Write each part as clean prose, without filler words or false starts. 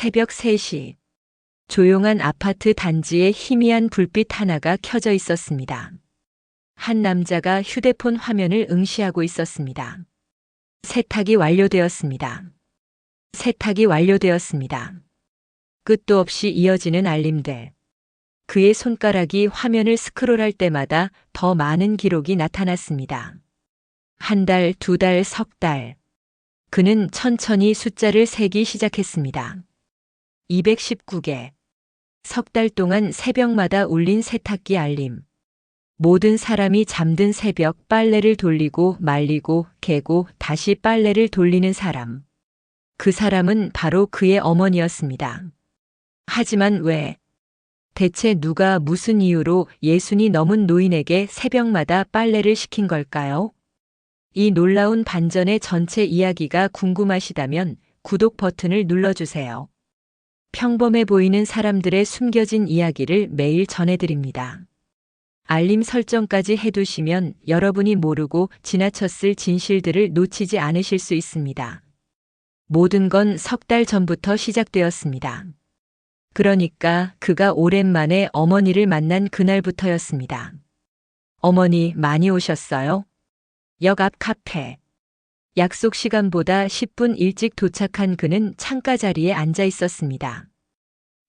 새벽 3시. 조용한 아파트 단지에 희미한 불빛 하나가 켜져 있었습니다. 한 남자가 휴대폰 화면을 응시하고 있었습니다. 세탁이 완료되었습니다. 세탁이 완료되었습니다. 끝도 없이 이어지는 알림들. 그의 손가락이 화면을 스크롤할 때마다 더 많은 기록이 나타났습니다. 한 달, 2달, 3달. 그는 천천히 숫자를 세기 시작했습니다. 219개. 3달 동안 새벽마다 울린 세탁기 알림. 모든 사람이 잠든 새벽 빨래를 돌리고 말리고 개고 다시 빨래를 돌리는 사람. 그 사람은 바로 그의 어머니였습니다. 하지만 왜? 대체 누가 무슨 이유로 60이 넘은 노인에게 새벽마다 빨래를 시킨 걸까요? 이 놀라운 반전의 전체 이야기가 궁금하시다면 구독 버튼을 눌러주세요. 평범해 보이는 사람들의 숨겨진 이야기를 매일 전해드립니다. 알림 설정까지 해두시면 여러분이 모르고 지나쳤을 진실들을 놓치지 않으실 수 있습니다. 모든 건 3달 전부터 시작되었습니다. 그러니까 그가 오랜만에 어머니를 만난 그날부터였습니다. 어머니 많이 오셨어요? 역 앞 카페. 약속 시간보다 10분 일찍 도착한 그는 창가 자리에 앉아 있었습니다.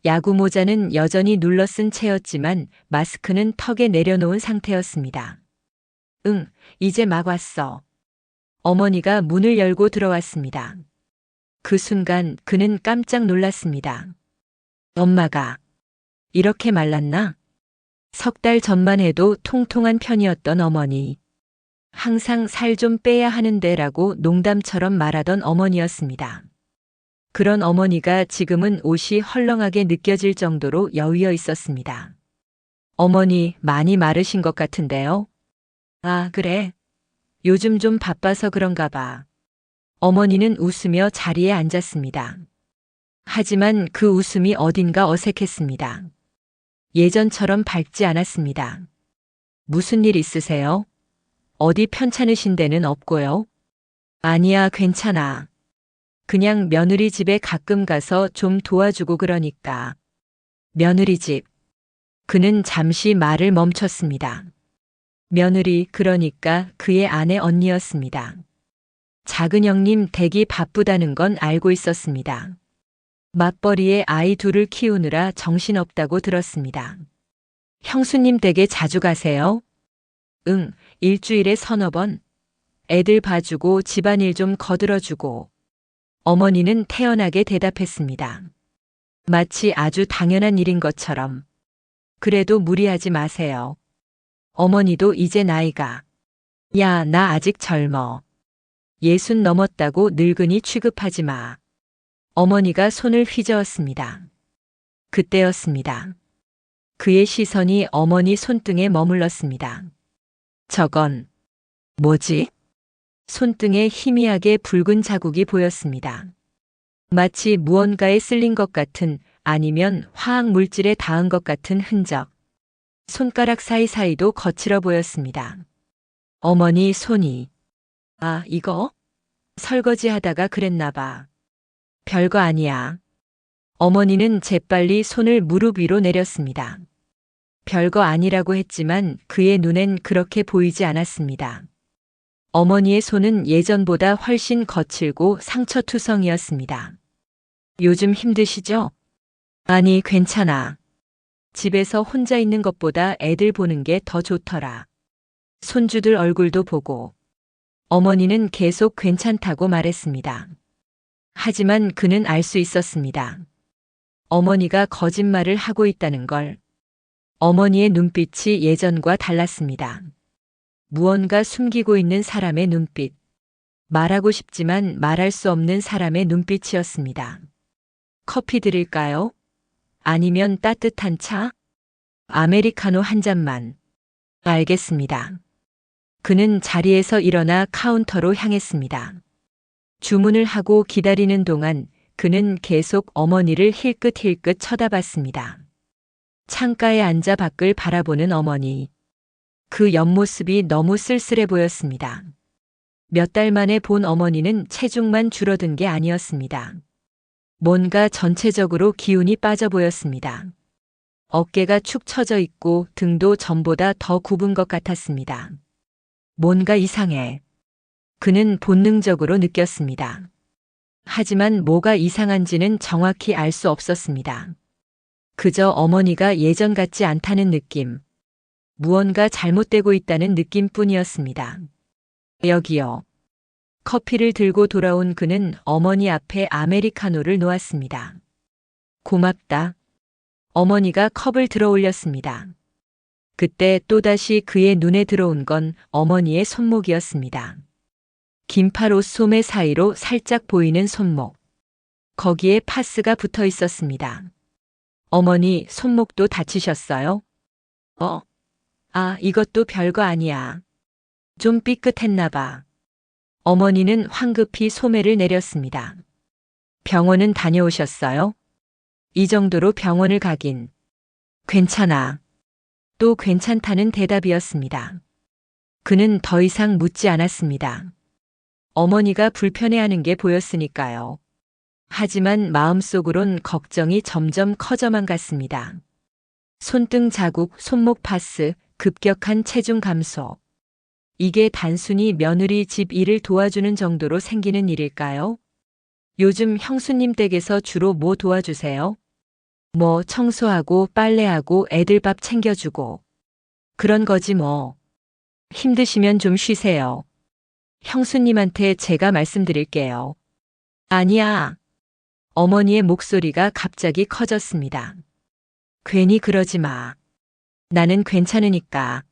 야구 모자는 여전히 눌러쓴 채였지만 마스크는 턱에 내려놓은 상태였습니다. 응, 이제 막 왔어. 어머니가 문을 열고 들어왔습니다. 그 순간 그는 깜짝 놀랐습니다. 엄마가 이렇게 말랐나? 3달 전만 해도 통통한 편이었던 어머니. 항상 살 좀 빼야 하는데라고 농담처럼 말하던 어머니였습니다. 그런 어머니가 지금은 옷이 헐렁하게 느껴질 정도로 여위어 있었습니다. 어머니 많이 마르신 것 같은데요? 아, 그래? 요즘 좀 바빠서 그런가 봐. 어머니는 웃으며 자리에 앉았습니다. 하지만 그 웃음이 어딘가 어색했습니다. 예전처럼 밝지 않았습니다. 무슨 일 있으세요? 어디 편찮으신 데는 없고요? 아니야, 괜찮아. 그냥 며느리 집에 가끔 가서 좀 도와주고 그러니까. 며느리 집. 그는 잠시 말을 멈췄습니다. 며느리, 그러니까 그의 아내 언니였습니다. 작은 형님 댁이 바쁘다는 건 알고 있었습니다. 맞벌이에 아이 둘을 키우느라 정신없다고 들었습니다. 형수님 댁에 자주 가세요? 응, 일주일에 3~4번. 애들 봐주고 집안일 좀 거들어주고. 어머니는 태연하게 대답했습니다. 마치 아주 당연한 일인 것처럼. 그래도 무리하지 마세요. 어머니도 이제 나이가. 야, 나 아직 젊어. 60 넘었다고 늙은이 취급하지 마. 어머니가 손을 휘저었습니다. 그때였습니다. 그의 시선이 어머니 손등에 머물렀습니다. 저건 뭐지? 손등에 희미하게 붉은 자국이 보였습니다. 마치 무언가에 쓸린 것 같은, 아니면 화학 물질에 닿은 것 같은 흔적. 손가락 사이사이도 거칠어 보였습니다. 어머니 손이. 아, 이거? 설거지 하다가 그랬나 봐. 별거 아니야. 어머니는 재빨리 손을 무릎 위로 내렸습니다. 별거 아니라고 했지만 그의 눈엔 그렇게 보이지 않았습니다. 어머니의 손은 예전보다 훨씬 거칠고 상처투성이었습니다. 요즘 힘드시죠? 아니, 괜찮아. 집에서 혼자 있는 것보다 애들 보는 게 더 좋더라. 손주들 얼굴도 보고. 어머니는 계속 괜찮다고 말했습니다. 하지만 그는 알 수 있었습니다. 어머니가 거짓말을 하고 있다는 걸. 어머니의 눈빛이 예전과 달랐습니다. 무언가 숨기고 있는 사람의 눈빛. 말하고 싶지만 말할 수 없는 사람의 눈빛이었습니다. 커피 드릴까요? 아니면 따뜻한 차? 아메리카노 한 잔만. 알겠습니다. 그는 자리에서 일어나 카운터로 향했습니다. 주문을 하고 기다리는 동안 그는 계속 어머니를 힐끗힐끗 쳐다봤습니다. 창가에 앉아 밖을 바라보는 어머니. 그 옆모습이 너무 쓸쓸해 보였습니다. 몇 달 만에 본 어머니는 체중만 줄어든 게 아니었습니다. 뭔가 전체적으로 기운이 빠져 보였습니다. 어깨가 축 처져 있고 등도 전보다 더 굽은 것 같았습니다. 뭔가 이상해. 그는 본능적으로 느꼈습니다. 하지만 뭐가 이상한지는 정확히 알 수 없었습니다. 그저 어머니가 예전 같지 않다는 느낌, 무언가 잘못되고 있다는 느낌뿐이었습니다. 여기요. 커피를 들고 돌아온 그는 어머니 앞에 아메리카노를 놓았습니다. 고맙다. 어머니가 컵을 들어 올렸습니다. 그때 또다시 그의 눈에 들어온 건 어머니의 손목이었습니다. 긴팔 옷 소매 사이로 살짝 보이는 손목. 거기에 파스가 붙어 있었습니다. 어머니 손목도 다치셨어요? 이것도 별거 아니야. 좀 삐끗했나 봐. 어머니는 황급히 소매를 내렸습니다. 병원은 다녀오셨어요? 이 정도로 병원을 가긴. 괜찮아. 또 괜찮다는 대답이었습니다. 그는 더 이상 묻지 않았습니다. 어머니가 불편해하는 게 보였으니까요. 하지만 마음속으론 걱정이 점점 커져만 갔습니다. 손등 자국, 손목 파스, 급격한 체중 감소. 이게 단순히 며느리 집 일을 도와주는 정도로 생기는 일일까요? 요즘 형수님 댁에서 주로 뭐 도와주세요? 뭐 청소하고 빨래하고 애들 밥 챙겨주고. 그런 거지 뭐. 힘드시면 좀 쉬세요. 형수님한테 제가 말씀드릴게요. 아니야. 어머니의 목소리가 갑자기 커졌습니다. 괜히 그러지 마. 나는 괜찮으니까.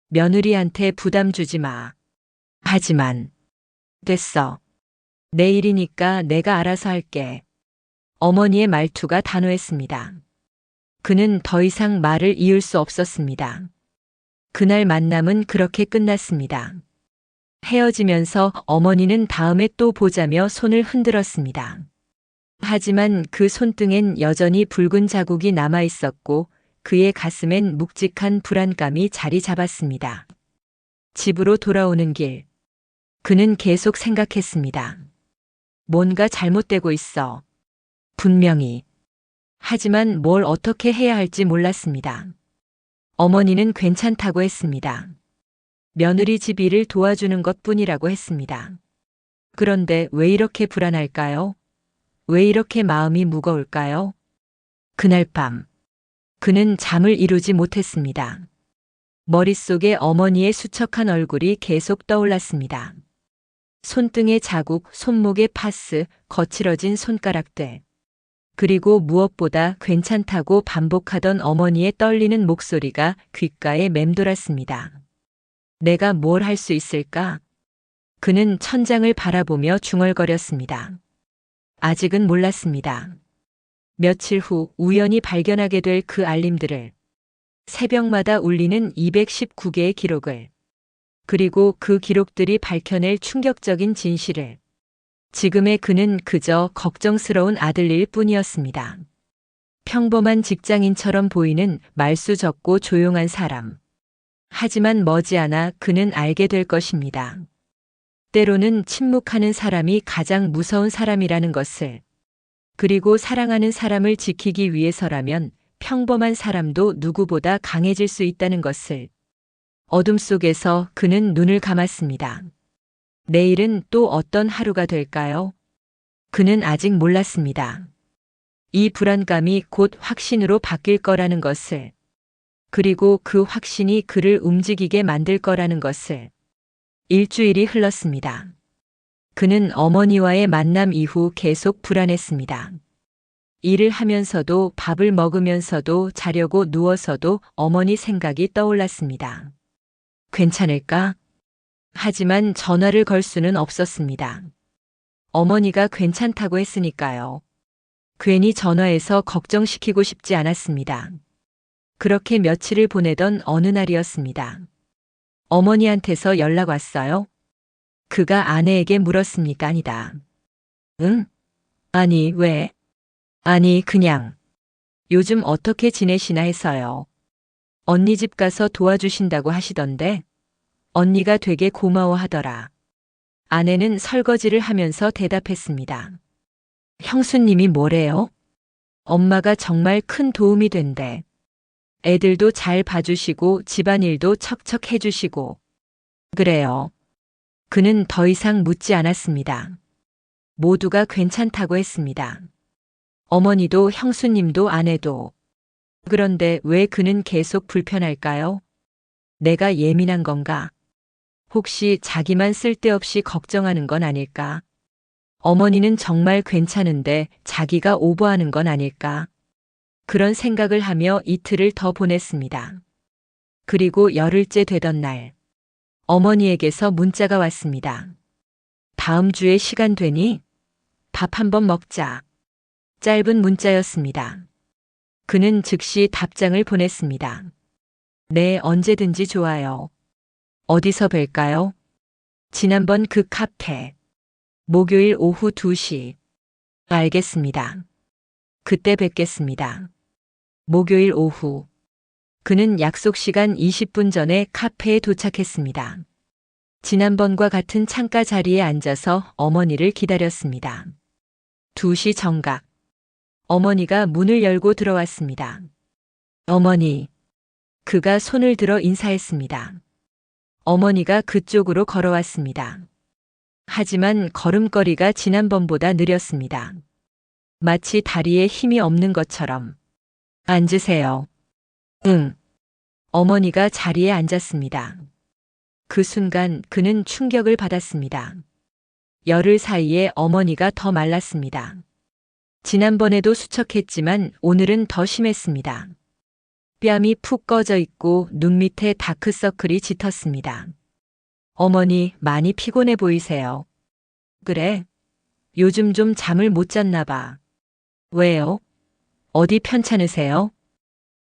며느리한테 부담 주지 마. 하지만. 됐어. 내 일이니까 내가 알아서 할게. 어머니의 말투가 단호했습니다. 그는 더 이상 말을 이을 수 없었습니다. 그날 만남은 그렇게 끝났습니다. 헤어지면서 어머니는 다음에 또 보자며 손을 흔들었습니다. 하지만 그 손등엔 여전히 붉은 자국이 남아 있었고 그의 가슴엔 묵직한 불안감이 자리 잡았습니다. 집으로 돌아오는 길. 그는 계속 생각했습니다. 뭔가 잘못되고 있어. 분명히. 하지만 뭘 어떻게 해야 할지 몰랐습니다. 어머니는 괜찮다고 했습니다. 며느리 집 일을 도와주는 것뿐이라고 했습니다. 그런데 왜 이렇게 불안할까요? 왜 이렇게 마음이 무거울까요? 그날 밤. 그는 잠을 이루지 못했습니다. 머릿속에 어머니의 수척한 얼굴이 계속 떠올랐습니다. 손등의 자국, 손목의 파스, 거칠어진 손가락들. 그리고 무엇보다 괜찮다고 반복하던 어머니의 떨리는 목소리가 귓가에 맴돌았습니다. 내가 뭘 할 수 있을까? 그는 천장을 바라보며 중얼거렸습니다. 아직은 몰랐습니다. 며칠 후 우연히 발견하게 될 그 알림들을, 새벽마다 울리는 219개의 기록을, 그리고 그 기록들이 밝혀낼 충격적인 진실을. 지금의 그는 그저 걱정스러운 아들일 뿐이었습니다. 평범한 직장인처럼 보이는 말수 적고 조용한 사람. 하지만 머지않아 그는 알게 될 것입니다. 때로는 침묵하는 사람이 가장 무서운 사람이라는 것을. 그리고 사랑하는 사람을 지키기 위해서라면 평범한 사람도 누구보다 강해질 수 있다는 것을. 어둠 속에서 그는 눈을 감았습니다. 내일은 또 어떤 하루가 될까요? 그는 아직 몰랐습니다. 이 불안감이 곧 확신으로 바뀔 거라는 것을. 그리고 그 확신이 그를 움직이게 만들 거라는 것을. 일주일이 흘렀습니다. 그는 어머니와의 만남 이후 계속 불안했습니다. 일을 하면서도 밥을 먹으면서도 자려고 누워서도 어머니 생각이 떠올랐습니다. 괜찮을까? 하지만 전화를 걸 수는 없었습니다. 어머니가 괜찮다고 했으니까요. 괜히 전화해서 걱정시키고 싶지 않았습니다. 그렇게 며칠을 보내던 어느 날이었습니다. 어머니한테서 연락 왔어요? 그가 아내에게 물었습니까? 아니다. 응? 아니, 왜? 아니, 그냥. 요즘 어떻게 지내시나 해서요. 언니 집 가서 도와주신다고 하시던데? 언니가 되게 고마워하더라. 아내는 설거지를 하면서 대답했습니다. 형수님이 뭐래요? 엄마가 정말 큰 도움이 된대. 애들도 잘 봐주시고 집안일도 척척 해주시고. 그래요. 그는 더 이상 묻지 않았습니다. 모두가 괜찮다고 했습니다. 어머니도 형수님도 아내도. 그런데 왜 그는 계속 불편할까요? 내가 예민한 건가? 혹시 자기만 쓸데없이 걱정하는 건 아닐까? 어머니는 정말 괜찮은데 자기가 오버하는 건 아닐까? 그런 생각을 하며 이틀을 더 보냈습니다. 그리고 열흘째 되던 날, 어머니에게서 문자가 왔습니다. 다음 주에 시간 되니? 밥 한번 먹자. 짧은 문자였습니다. 그는 즉시 답장을 보냈습니다. 네, 언제든지 좋아요. 어디서 뵐까요? 지난번 그 카페. 목요일 오후 2시. 알겠습니다. 그때 뵙겠습니다. 목요일 오후. 그는 약속 시간 20분 전에 카페에 도착했습니다. 지난번과 같은 창가 자리에 앉아서 어머니를 기다렸습니다. 2시 정각. 어머니가 문을 열고 들어왔습니다. 어머니. 그가 손을 들어 인사했습니다. 어머니가 그쪽으로 걸어왔습니다. 하지만 걸음걸이가 지난번보다 느렸습니다. 마치 다리에 힘이 없는 것처럼. 앉으세요. 응. 어머니가 자리에 앉았습니다. 그 순간 그는 충격을 받았습니다. 열흘 사이에 어머니가 더 말랐습니다. 지난번에도 수척했지만 오늘은 더 심했습니다. 뺨이 푹 꺼져 있고 눈 밑에 다크서클이 짙었습니다. 어머니, 많이 피곤해 보이세요. 그래? 요즘 좀 잠을 못 잤나 봐. 왜요? 어디 편찮으세요?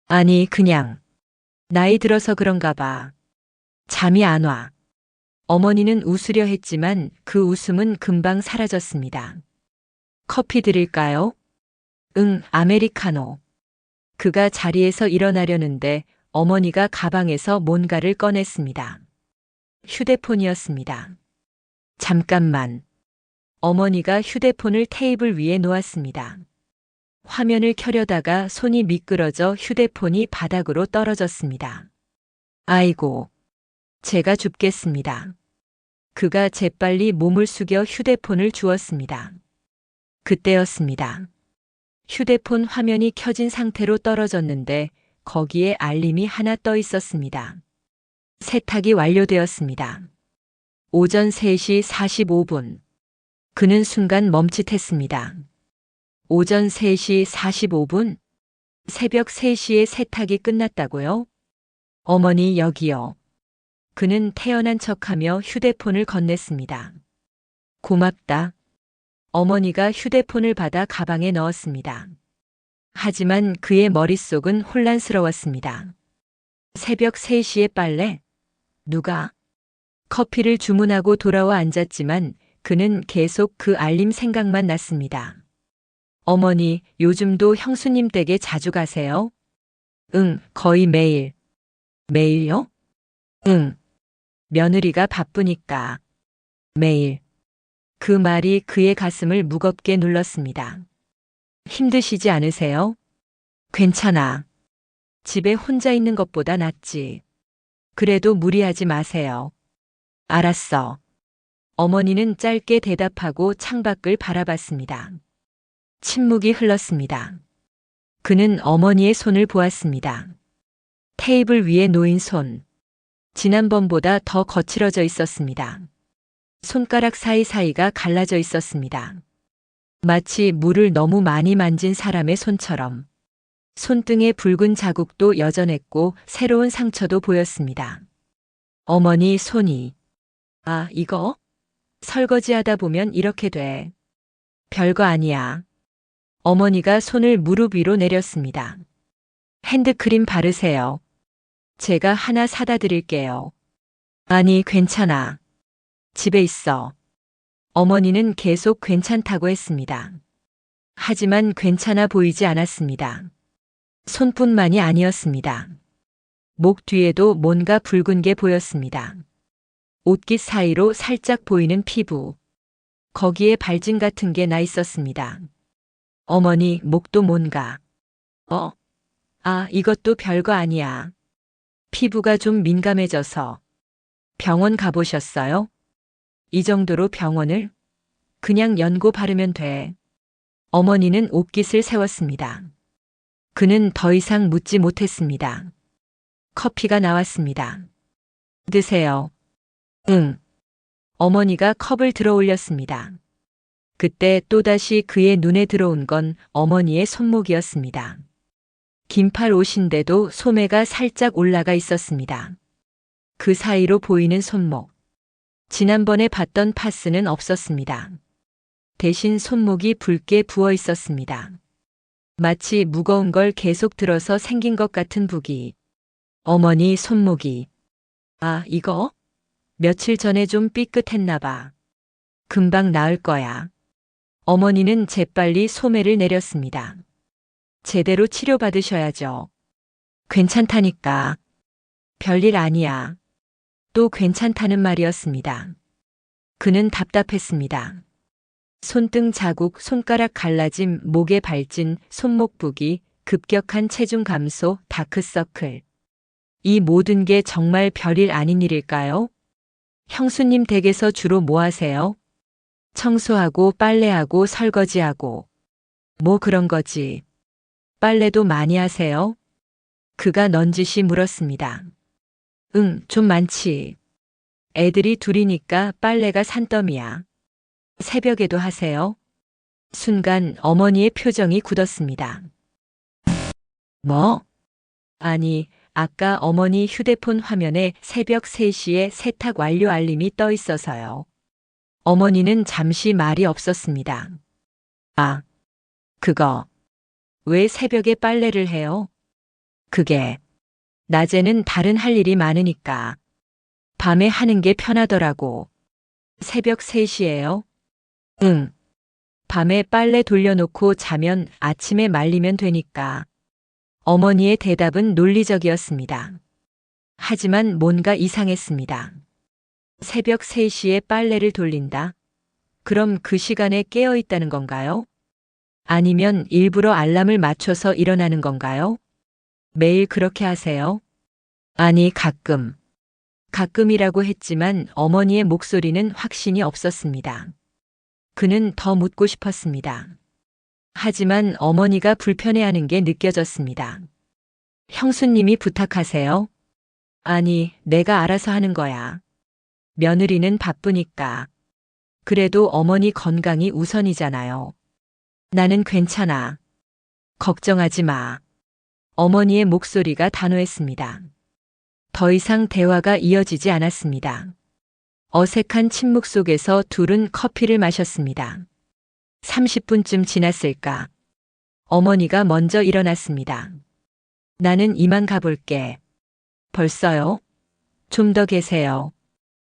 아니, 그냥. 나이 들어서 그런가 봐. 잠이 안 와. 어머니는 웃으려 했지만 그 웃음은 금방 사라졌습니다. 커피 드릴까요? 응, 아메리카노. 그가 자리에서 일어나려는데 어머니가 가방에서 뭔가를 꺼냈습니다. 휴대폰이었습니다. 잠깐만. 어머니가 휴대폰을 테이블 위에 놓았습니다. 화면을 켜려다가 손이 미끄러져 휴대폰이 바닥으로 떨어졌습니다. 아이고. 제가 줍겠습니다. 그가 재빨리 몸을 숙여 휴대폰을 주었습니다. 그때였습니다. 휴대폰 화면이 켜진 상태로 떨어졌는데 거기에 알림이 하나 떠 있었습니다. 세탁이 완료되었습니다. 오전 3시 45분. 그는 순간 멈칫했습니다. 오전 3시 45분? 새벽 3시에 세탁이 끝났다고요? 어머니 여기요. 그는 태연한 척하며 휴대폰을 건넸습니다. 고맙다. 어머니가 휴대폰을 받아 가방에 넣었습니다. 하지만 그의 머릿속은 혼란스러웠습니다. 새벽 3시에 빨래? 누가? 커피를 주문하고 돌아와 앉았지만 그는 계속 그 알림 생각만 났습니다. 어머니, 요즘도 형수님 댁에 자주 가세요? 응, 거의 매일. 매일요? 응. 며느리가 바쁘니까. 매일. 그 말이 그의 가슴을 무겁게 눌렀습니다. 힘드시지 않으세요? 괜찮아. 집에 혼자 있는 것보다 낫지. 그래도 무리하지 마세요. 알았어. 어머니는 짧게 대답하고 창밖을 바라봤습니다. 침묵이 흘렀습니다. 그는 어머니의 손을 보았습니다. 테이블 위에 놓인 손. 지난번보다 더 거칠어져 있었습니다. 손가락 사이사이가 갈라져 있었습니다. 마치 물을 너무 많이 만진 사람의 손처럼. 손등에 붉은 자국도 여전했고 새로운 상처도 보였습니다. 어머니 손이. 아, 이거? 설거지하다 보면 이렇게 돼. 별거 아니야. 어머니가 손을 무릎 위로 내렸습니다. 핸드크림 바르세요. 제가 하나 사다 드릴게요. 아니, 괜찮아. 집에 있어. 어머니는 계속 괜찮다고 했습니다. 하지만 괜찮아 보이지 않았습니다. 손뿐만이 아니었습니다. 목 뒤에도 뭔가 붉은 게 보였습니다. 옷깃 사이로 살짝 보이는 피부. 거기에 발진 같은 게 나 있었습니다. 어머니 목도 뭔가. 이것도 별거 아니야. 피부가 좀 민감해져서. 병원 가보셨어요? 이 정도로 병원을? 그냥 연고 바르면 돼. 어머니는 옷깃을 세웠습니다. 그는 더 이상 묻지 못했습니다. 커피가 나왔습니다. 드세요. 응. 어머니가 컵을 들어 올렸습니다. 그때 또다시 그의 눈에 들어온 건 어머니의 손목이었습니다. 긴팔 옷인데도 소매가 살짝 올라가 있었습니다. 그 사이로 보이는 손목. 지난번에 봤던 파스는 없었습니다. 대신 손목이 붉게 부어 있었습니다. 마치 무거운 걸 계속 들어서 생긴 것 같은 부기. 어머니 손목이. 이거? 며칠 전에 좀 삐끗했나 봐. 금방 나을 거야. 어머니는 재빨리 소매를 내렸습니다. 제대로 치료받으셔야죠. 괜찮다니까. 별일 아니야. 또 괜찮다는 말이었습니다. 그는 답답했습니다. 손등 자국, 손가락 갈라짐, 목에 발진, 손목 부기, 급격한 체중 감소, 다크서클. 이 모든 게 정말 별일 아닌 일일까요? 형수님 댁에서 주로 뭐 하세요? 청소하고 빨래하고 설거지하고. 뭐 그런 거지. 빨래도 많이 하세요? 그가 넌지시 물었습니다. 응, 좀 많지. 애들이 둘이니까 빨래가 산더미야. 새벽에도 하세요? 순간 어머니의 표정이 굳었습니다. 뭐? 아니, 아까 어머니 휴대폰 화면에 새벽 3시에 세탁 완료 알림이 떠 있어서요. 어머니는 잠시 말이 없었습니다. 그거. 왜 새벽에 빨래를 해요? 그게. 낮에는 다른 할 일이 많으니까. 밤에 하는 게 편하더라고. 새벽 3시에요? 응. 밤에 빨래 돌려놓고 자면 아침에 말리면 되니까. 어머니의 대답은 논리적이었습니다. 하지만 뭔가 이상했습니다. 새벽 3시에 빨래를 돌린다? 그럼 그 시간에 깨어 있다는 건가요? 아니면 일부러 알람을 맞춰서 일어나는 건가요? 매일 그렇게 하세요? 아니, 가끔. 가끔이라고 했지만 어머니의 목소리는 확신이 없었습니다. 그는 더 묻고 싶었습니다. 하지만 어머니가 불편해하는 게 느껴졌습니다. 형수님이 부탁하세요? 아니, 내가 알아서 하는 거야. 며느리는 바쁘니까. 그래도 어머니 건강이 우선이잖아요. 나는 괜찮아. 걱정하지 마. 어머니의 목소리가 단호했습니다. 더 이상 대화가 이어지지 않았습니다. 어색한 침묵 속에서 둘은 커피를 마셨습니다. 30분쯤 지났을까? 어머니가 먼저 일어났습니다. 나는 이만 가볼게. 벌써요? 좀 더 계세요.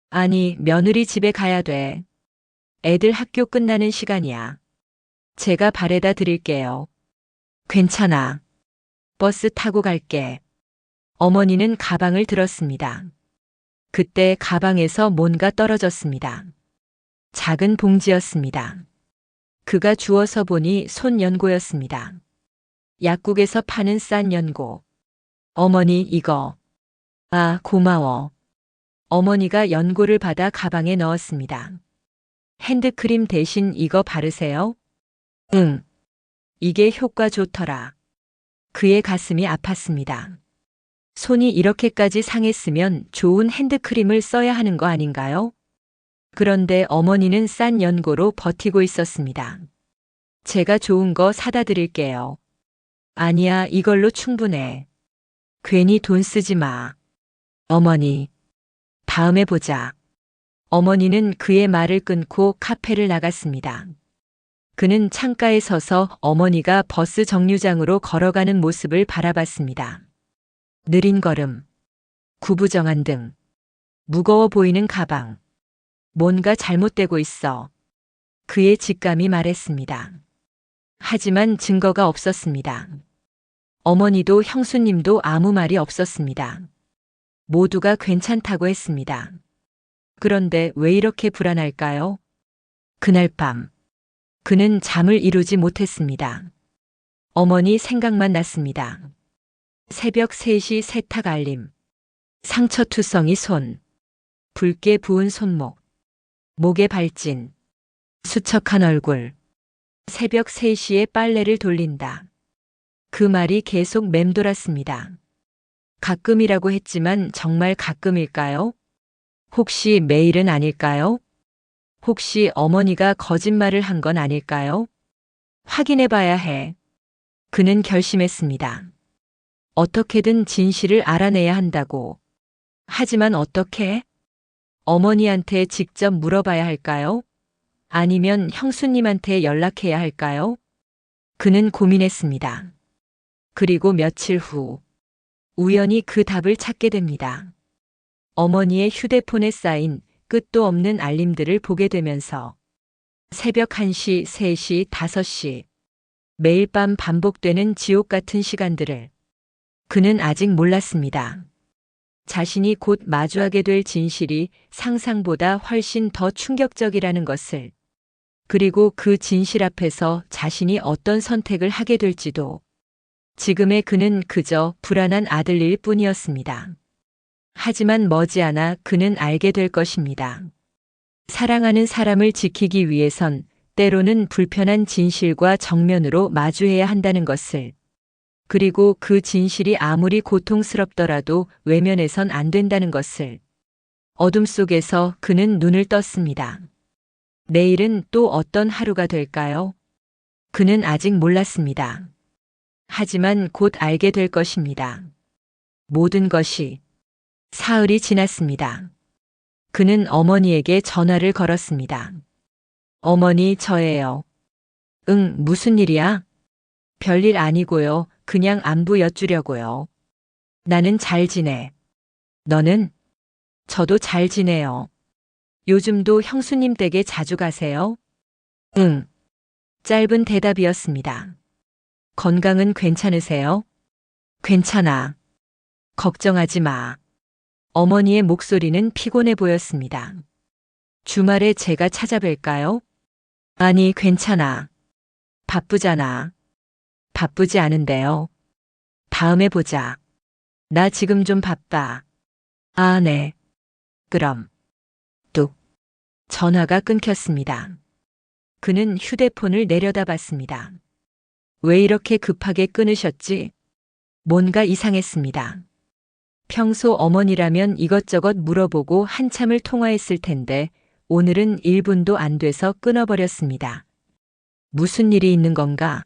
아니, 며느리 집에 가야 돼. 애들 학교 끝나는 시간이야. 제가 바래다 드릴게요. 괜찮아. 버스 타고 갈게. 어머니는 가방을 들었습니다. 그때 가방에서 뭔가 떨어졌습니다. 작은 봉지였습니다. 그가 주워서 보니 손연고였습니다. 약국에서 파는 싼 연고. 어머니, 이거. 고마워. 어머니가 연고를 받아 가방에 넣었습니다. 핸드크림 대신 이거 바르세요? 응. 이게 효과 좋더라. 그의 가슴이 아팠습니다. 손이 이렇게까지 상했으면 좋은 핸드크림을 써야 하는 거 아닌가요? 그런데 어머니는 싼 연고로 버티고 있었습니다. 제가 좋은 거 사다 드릴게요. 아니야, 이걸로 충분해. 괜히 돈 쓰지 마. 어머니. 다음에 보자. 어머니는 그의 말을 끊고 카페를 나갔습니다. 그는 창가에 서서 어머니가 버스 정류장으로 걸어가는 모습을 바라봤습니다. 느린 걸음, 구부정한 등, 무거워 보이는 가방. 뭔가 잘못되고 있어. 그의 직감이 말했습니다. 하지만 증거가 없었습니다. 어머니도 형수님도 아무 말이 없었습니다. 모두가 괜찮다고 했습니다. 그런데 왜 이렇게 불안할까요? 그날 밤 그는 잠을 이루지 못했습니다. 어머니 생각만 났습니다. 새벽 3시 세탁 알림. 상처투성이 손. 붉게 부은 손목. 목에 발진. 수척한 얼굴. 새벽 3시에 빨래를 돌린다. 그 말이 계속 맴돌았습니다. 가끔이라고 했지만 정말 가끔일까요? 혹시 매일은 아닐까요? 혹시 어머니가 거짓말을 한 건 아닐까요? 확인해 봐야 해. 그는 결심했습니다. 어떻게든 진실을 알아내야 한다고. 하지만 어떻게? 어머니한테 직접 물어봐야 할까요? 아니면 형수님한테 연락해야 할까요? 그는 고민했습니다. 그리고 며칠 후, 우연히 그 답을 찾게 됩니다. 어머니의 휴대폰에 쌓인 끝도 없는 알림들을 보게 되면서 새벽 1시, 3시, 5시, 매일 밤 반복되는 지옥 같은 시간들을 그는 아직 몰랐습니다. 자신이 곧 마주하게 될 진실이 상상보다 훨씬 더 충격적이라는 것을, 그리고 그 진실 앞에서 자신이 어떤 선택을 하게 될지도. 지금의 그는 그저 불안한 아들일 뿐이었습니다. 하지만 머지않아 그는 알게 될 것입니다. 사랑하는 사람을 지키기 위해선 때로는 불편한 진실과 정면으로 마주해야 한다는 것을. 그리고 그 진실이 아무리 고통스럽더라도 외면해선 안 된다는 것을. 어둠 속에서 그는 눈을 떴습니다. 내일은 또 어떤 하루가 될까요? 그는 아직 몰랐습니다. 하지만 곧 알게 될 것입니다. 모든 것이. 사흘이 지났습니다. 그는 어머니에게 전화를 걸었습니다. 어머니, 저예요. 응, 무슨 일이야? 별일 아니고요. 그냥 안부 여쭈려고요. 나는 잘 지내. 너는? 저도 잘 지내요. 요즘도 형수님 댁에 자주 가세요? 응. 짧은 대답이었습니다. 건강은 괜찮으세요? 괜찮아. 걱정하지 마. 어머니의 목소리는 피곤해 보였습니다. 주말에 제가 찾아뵐까요? 아니, 괜찮아. 바쁘잖아. 바쁘지 않은데요. 다음에 보자. 나 지금 좀 바빠. 아, 네. 그럼. 뚝. 전화가 끊겼습니다. 그는 휴대폰을 내려다봤습니다. 왜 이렇게 급하게 끊으셨지? 뭔가 이상했습니다. 평소 어머니라면 이것저것 물어보고 한참을 통화했을 텐데 오늘은 1분도 안 돼서 끊어버렸습니다. 무슨 일이 있는 건가?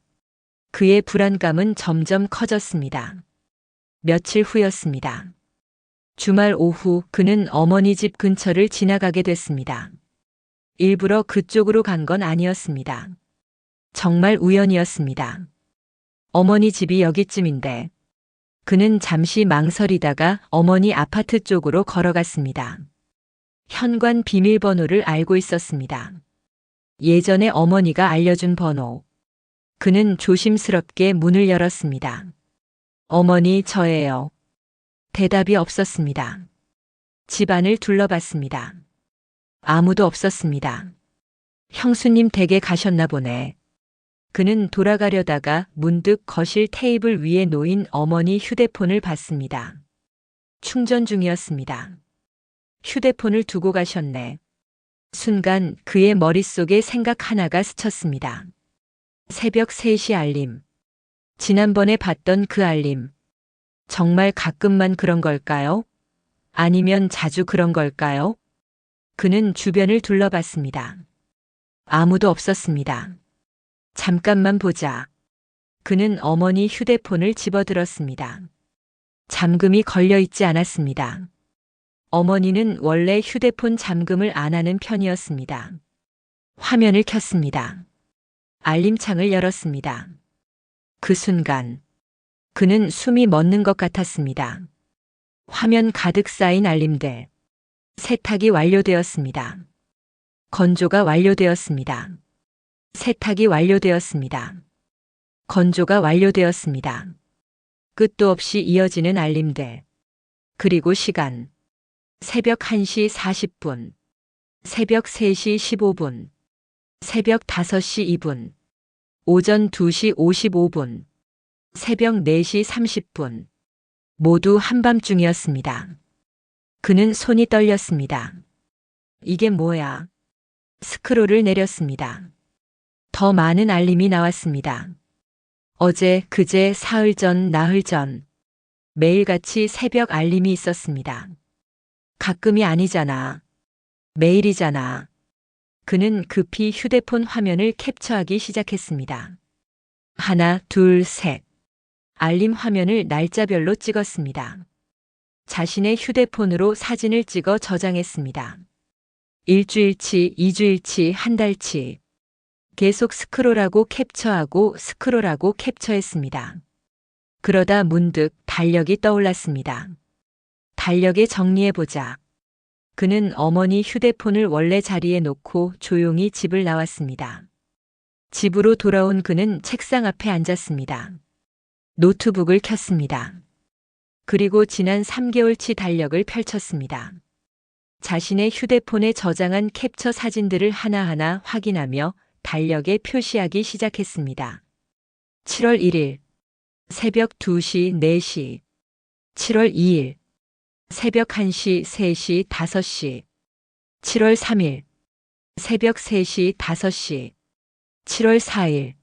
그의 불안감은 점점 커졌습니다. 며칠 후였습니다. 주말 오후 그는 어머니 집 근처를 지나가게 됐습니다. 일부러 그쪽으로 간 건 아니었습니다. 정말 우연이었습니다. 어머니 집이 여기쯤인데. 그는 잠시 망설이다가 어머니 아파트 쪽으로 걸어갔습니다. 현관 비밀번호를 알고 있었습니다. 예전에 어머니가 알려준 번호. 그는 조심스럽게 문을 열었습니다. 어머니, 저예요. 대답이 없었습니다. 집안을 둘러봤습니다. 아무도 없었습니다. 형수님 댁에 가셨나 보네. 그는 돌아가려다가 문득 거실 테이블 위에 놓인 어머니 휴대폰을 봤습니다. 충전 중이었습니다. 휴대폰을 두고 가셨네. 순간 그의 머릿속에 생각 하나가 스쳤습니다. 새벽 3시 알림. 지난번에 봤던 그 알림. 정말 가끔만 그런 걸까요? 아니면 자주 그런 걸까요? 그는 주변을 둘러봤습니다. 아무도 없었습니다. 잠깐만 보자. 그는 어머니 휴대폰을 집어들었습니다. 잠금이 걸려 있지 않았습니다. 어머니는 원래 휴대폰 잠금을 안 하는 편이었습니다. 화면을 켰습니다. 알림창을 열었습니다. 그 순간 그는 숨이 멎는 것 같았습니다. 화면 가득 쌓인 알림들. 세탁이 완료되었습니다. 건조가 완료되었습니다. 세탁이 완료되었습니다. 건조가 완료되었습니다. 끝도 없이 이어지는 알림들. 그리고 시간. 새벽 1시 40분. 새벽 3시 15분. 새벽 5시 2분, 오전 2시 55분, 새벽 4시 30분. 모두 한밤중이었습니다. 그는 손이 떨렸습니다. 이게 뭐야? 스크롤을 내렸습니다. 더 많은 알림이 나왔습니다. 어제, 그제, 사흘 전, 나흘 전. 매일같이 새벽 알림이 있었습니다. 가끔이 아니잖아. 매일이잖아. 그는 급히 휴대폰 화면을 캡처하기 시작했습니다. 하나, 둘, 셋. 알림 화면을 날짜별로 찍었습니다. 자신의 휴대폰으로 사진을 찍어 저장했습니다. 일주일치, 2주일치, 한 달치. 계속 스크롤하고 캡처하고 스크롤하고 캡처했습니다. 그러다 문득 달력이 떠올랐습니다. 달력에 정리해보자. 그는 어머니 휴대폰을 원래 자리에 놓고 조용히 집을 나왔습니다. 집으로 돌아온 그는 책상 앞에 앉았습니다. 노트북을 켰습니다. 그리고 지난 3개월치 달력을 펼쳤습니다. 자신의 휴대폰에 저장한 캡처 사진들을 하나하나 확인하며 달력에 표시하기 시작했습니다. 7월 1일, 새벽 2시, 4시. 7월 2일, 새벽 1시, 3시, 5시. 7월 3일, 새벽 3시, 5시. 7월 4일,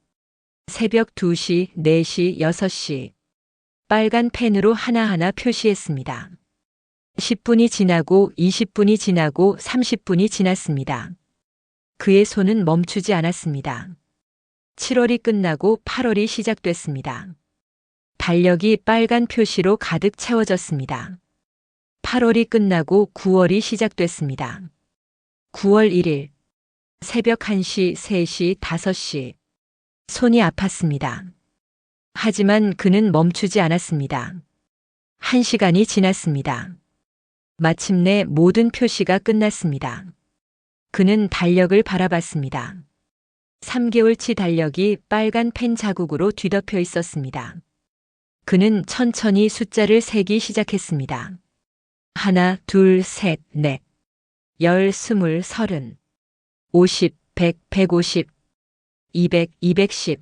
새벽 2시, 4시, 6시. 빨간 펜으로 하나하나 표시했습니다. 10분이 지나고 20분이 지나고 30분이 지났습니다. 그의 손은 멈추지 않았습니다. 7월이 끝나고 8월이 시작됐습니다. 달력이 빨간 표시로 가득 채워졌습니다. 8월이 끝나고 9월이 시작됐습니다. 9월 1일, 새벽 1시, 3시, 5시. 손이 아팠습니다. 하지만 그는 멈추지 않았습니다. 1시간이 지났습니다. 마침내 모든 표시가 끝났습니다. 그는 달력을 바라봤습니다. 3개월치 달력이 빨간 펜 자국으로 뒤덮여 있었습니다. 그는 천천히 숫자를 세기 시작했습니다. 하나, 둘, 셋, 넷. 10, 20, 30. 50, 100, 150. 200, 210.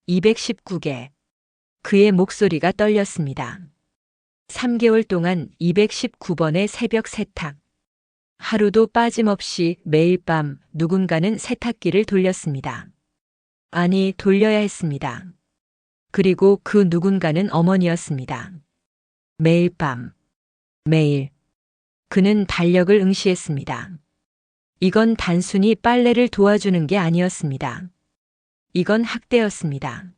219개. 그의 목소리가 떨렸습니다. 3개월 동안 219번의 새벽 세탁. 하루도 빠짐없이 매일 밤 누군가는 세탁기를 돌렸습니다. 아니, 돌려야 했습니다. 그리고 그 누군가는 어머니였습니다. 매일 밤, 매일. 그는 달력을 응시했습니다. 이건 단순히 빨래를 도와주는 게 아니었습니다. 이건 학대였습니다.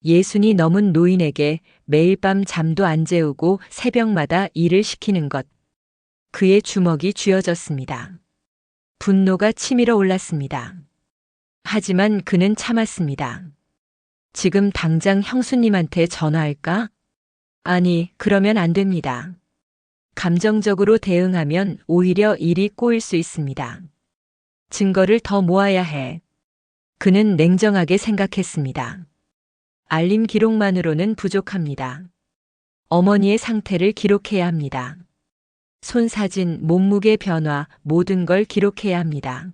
예순이 넘은 노인에게 매일 밤 잠도 안 재우고 새벽마다 일을 시키는 것. 그의 주먹이 쥐어졌습니다. 분노가 치밀어 올랐습니다. 하지만 그는 참았습니다. 지금 당장 형수님한테 전화할까? 아니, 그러면 안 됩니다. 감정적으로 대응하면 오히려 일이 꼬일 수 있습니다. 증거를 더 모아야 해. 그는 냉정하게 생각했습니다. 알림 기록만으로는 부족합니다. 어머니의 상태를 기록해야 합니다. 손사진, 몸무게 변화, 모든 걸 기록해야 합니다.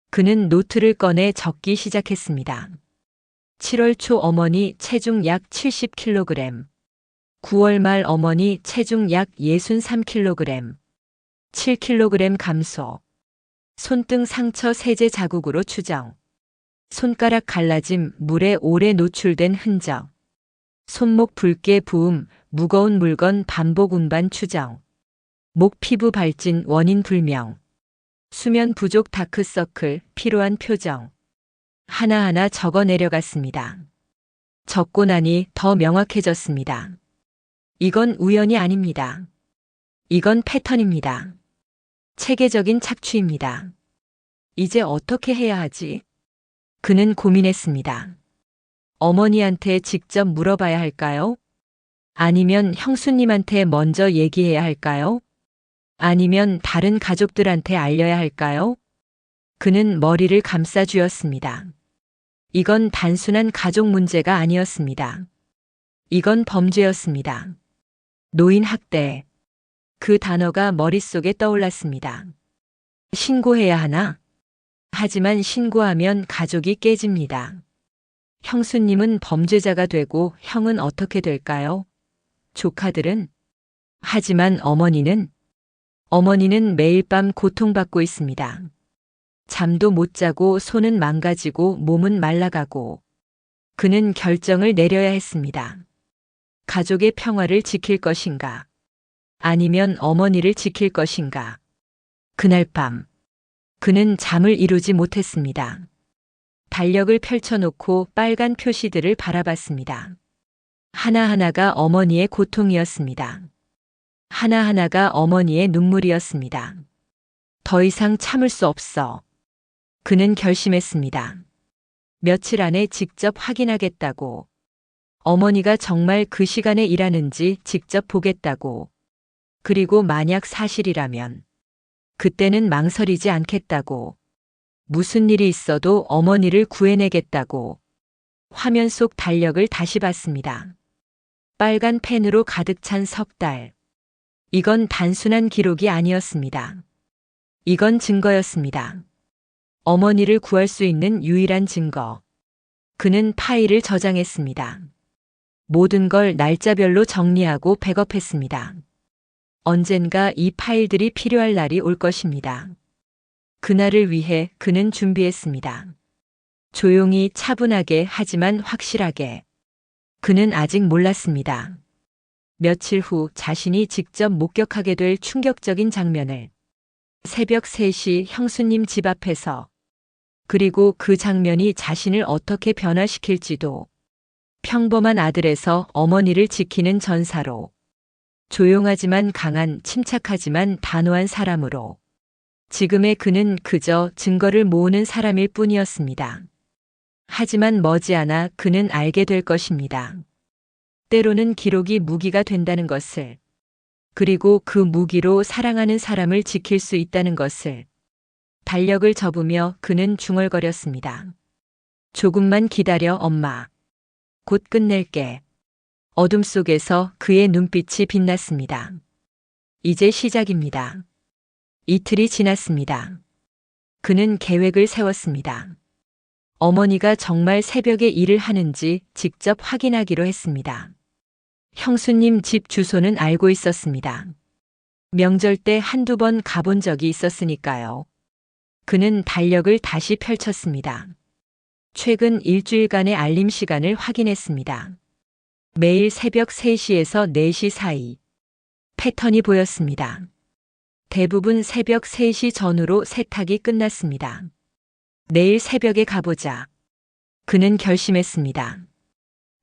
그는 노트를 꺼내 적기 시작했습니다. 7월 초 어머니 체중 약 70kg. 9월 말 어머니 체중 약 63kg. 7kg 감소. 손등 상처 세제 자국으로 추정. 손가락 갈라짐, 물에 오래 노출된 흔적. 손목 붉게 부음, 무거운 물건 반복 운반 추정. 목 피부 발진 원인 불명. 수면 부족 다크서클, 피로한 표정. 하나하나 적어 내려갔습니다. 적고 나니 더 명확해졌습니다. 이건 우연이 아닙니다. 이건 패턴입니다. 체계적인 착취입니다. 이제 어떻게 해야 하지? 그는 고민했습니다. 어머니한테 직접 물어봐야 할까요? 아니면 형수님한테 먼저 얘기해야 할까요? 아니면 다른 가족들한테 알려야 할까요? 그는 머리를 감싸 쥐었습니다. 이건 단순한 가족 문제가 아니었습니다. 이건 범죄였습니다. 노인 학대. 그 단어가 머릿속에 떠올랐습니다. 신고해야 하나? 하지만 신고하면 가족이 깨집니다. 형수님은 범죄자가 되고 형은 어떻게 될까요? 조카들은? 하지만 어머니는 매일 밤 고통받고 있습니다. 잠도 못 자고 손은 망가지고 몸은 말라가고 그는 결정을 내려야 했습니다. 가족의 평화를 지킬 것인가? 아니면 어머니를 지킬 것인가? 그날 밤 그는 잠을 이루지 못했습니다. 달력을 펼쳐놓고 빨간 표시들을 바라봤습니다. 하나하나가 어머니의 고통이었습니다. 하나하나가 어머니의 눈물이었습니다. 더 이상 참을 수 없어. 그는 결심했습니다. 며칠 안에 직접 확인하겠다고. 어머니가 정말 그 시간에 일하는지 직접 보겠다고. 그리고 만약 사실이라면 그때는 망설이지 않겠다고. 무슨 일이 있어도 어머니를 구해내겠다고. 화면 속 달력을 다시 봤습니다. 빨간 펜으로 가득 찬 석 달. 이건 단순한 기록이 아니었습니다. 이건 증거였습니다. 어머니를 구할 수 있는 유일한 증거. 그는 파일을 저장했습니다. 모든 걸 날짜별로 정리하고 백업했습니다. 언젠가 이 파일들이 필요할 날이 올 것입니다. 그날을 위해 그는 준비했습니다. 조용히 차분하게 하지만 확실하게. 그는 아직 몰랐습니다. 며칠 후 자신이 직접 목격하게 될 충격적인 장면을. 새벽 3시 형수님 집 앞에서. 그리고 그 장면이 자신을 어떻게 변화시킬지도. 평범한 아들에서 어머니를 지키는 전사로. 조용하지만 강한, 침착하지만 단호한 사람으로. 지금의 그는 그저 증거를 모으는 사람일 뿐이었습니다. 하지만 머지않아 그는 알게 될 것입니다. 때로는 기록이 무기가 된다는 것을. 그리고 그 무기로 사랑하는 사람을 지킬 수 있다는 것을. 달력을 접으며 그는 중얼거렸습니다. 조금만 기다려, 엄마. 곧 끝낼게. 어둠 속에서 그의 눈빛이 빛났습니다. 이제 시작입니다. 이틀이 지났습니다. 그는 계획을 세웠습니다. 어머니가 정말 새벽에 일을 하는지 직접 확인하기로 했습니다. 형수님 집 주소는 알고 있었습니다. 명절 때 한두 번 가본 적이 있었으니까요. 그는 달력을 다시 펼쳤습니다. 최근 일주일간의 알림 시간을 확인했습니다. 매일 새벽 3시에서 4시 사이. 패턴이 보였습니다. 대부분 새벽 3시 전후로 세탁이 끝났습니다. 내일 새벽에 가보자. 그는 결심했습니다.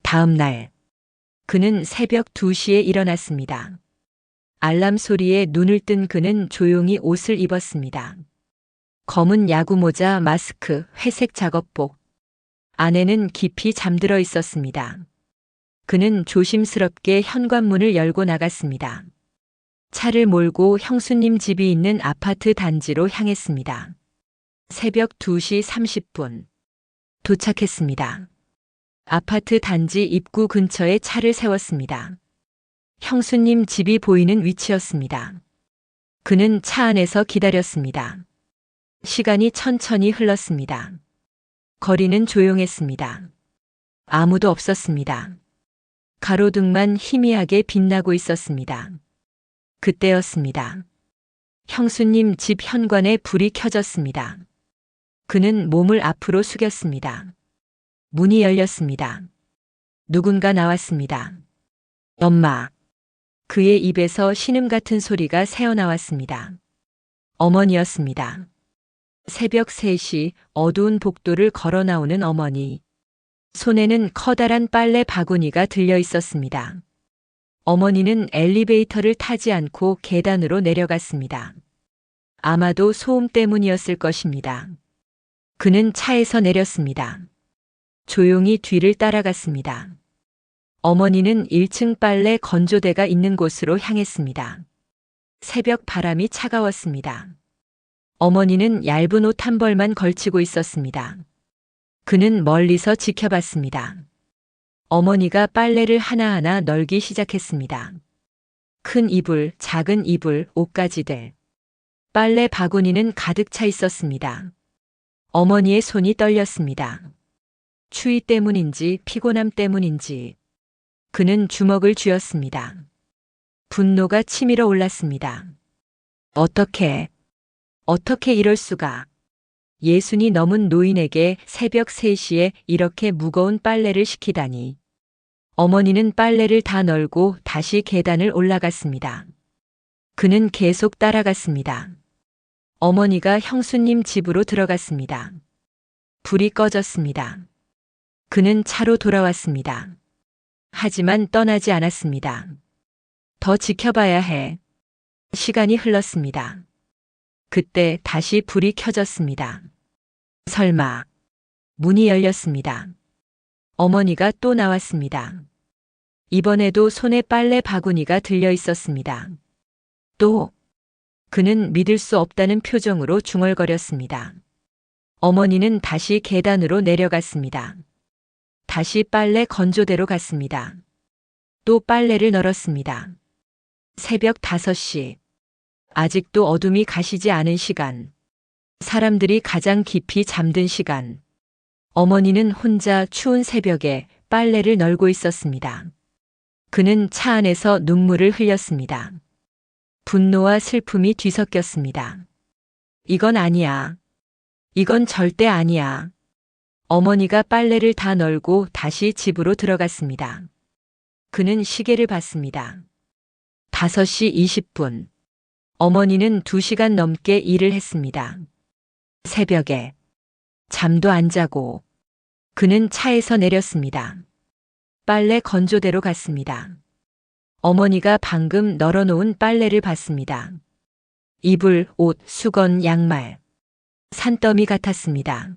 다음 날. 그는 새벽 2시에 일어났습니다. 알람 소리에 눈을 뜬 그는 조용히 옷을 입었습니다. 검은 야구모자, 마스크, 회색 작업복. 아내는 깊이 잠들어 있었습니다. 그는 조심스럽게 현관문을 열고 나갔습니다. 차를 몰고 형수님 집이 있는 아파트 단지로 향했습니다. 새벽 2시 30분. 도착했습니다. 아파트 단지 입구 근처에 차를 세웠습니다. 형수님 집이 보이는 위치였습니다. 그는 차 안에서 기다렸습니다. 시간이 천천히 흘렀습니다. 거리는 조용했습니다. 아무도 없었습니다. 가로등만 희미하게 빛나고 있었습니다. 그때였습니다. 형수님 집 현관에 불이 켜졌습니다. 그는 몸을 앞으로 숙였습니다. 문이 열렸습니다. 누군가 나왔습니다. 엄마. 그의 입에서 신음 같은 소리가 새어나왔습니다. 어머니였습니다. 새벽 3시 어두운 복도를 걸어 나오는 어머니. 손에는 커다란 빨래 바구니가 들려 있었습니다. 어머니는 엘리베이터를 타지 않고 계단으로 내려갔습니다. 아마도 소음 때문이었을 것입니다. 그는 차에서 내렸습니다. 조용히 뒤를 따라갔습니다. 어머니는 1층 빨래 건조대가 있는 곳으로 향했습니다. 새벽 바람이 차가웠습니다. 어머니는 얇은 옷 한 벌만 걸치고 있었습니다. 그는 멀리서 지켜봤습니다. 어머니가 빨래를 하나하나 널기 시작했습니다. 큰 이불, 작은 이불, 옷가지들. 빨래 바구니는 가득 차 있었습니다. 어머니의 손이 떨렸습니다. 추위 때문인지 피곤함 때문인지 그는 주먹을 쥐었습니다. 분노가 치밀어 올랐습니다. 어떻게 이럴 수가. 예순이 넘은 노인에게 새벽 3시에 이렇게 무거운 빨래를 시키다니. 어머니는 빨래를 다 널고 다시 계단을 올라갔습니다. 그는 계속 따라갔습니다. 어머니가 형수님 집으로 들어갔습니다. 불이 꺼졌습니다. 그는 차로 돌아왔습니다. 하지만 떠나지 않았습니다. 더 지켜봐야 해. 시간이 흘렀습니다. 그때 다시 불이 켜졌습니다. 설마. 문이 열렸습니다. 어머니가 또 나왔습니다. 이번에도 손에 빨래 바구니가 들려 있었습니다. 또. 그는 믿을 수 없다는 표정으로 중얼거렸습니다. 어머니는 다시 계단으로 내려갔습니다. 다시 빨래 건조대로 갔습니다. 또 빨래를 널었습니다. 새벽 5시. 아직도 어둠이 가시지 않은 시간. 사람들이 가장 깊이 잠든 시간. 어머니는 혼자 추운 새벽에 빨래를 널고 있었습니다. 그는 차 안에서 눈물을 흘렸습니다. 분노와 슬픔이 뒤섞였습니다. 이건 아니야. 이건 절대 아니야. 어머니가 빨래를 다 널고 다시 집으로 들어갔습니다. 그는 시계를 봤습니다. 5시 20분. 어머니는 2시간 넘게 일을 했습니다. 새벽에. 잠도 안 자고. 그는 차에서 내렸습니다. 빨래 건조대로 갔습니다. 어머니가 방금 널어놓은 빨래를 봤습니다. 이불, 옷, 수건, 양말. 산더미 같았습니다.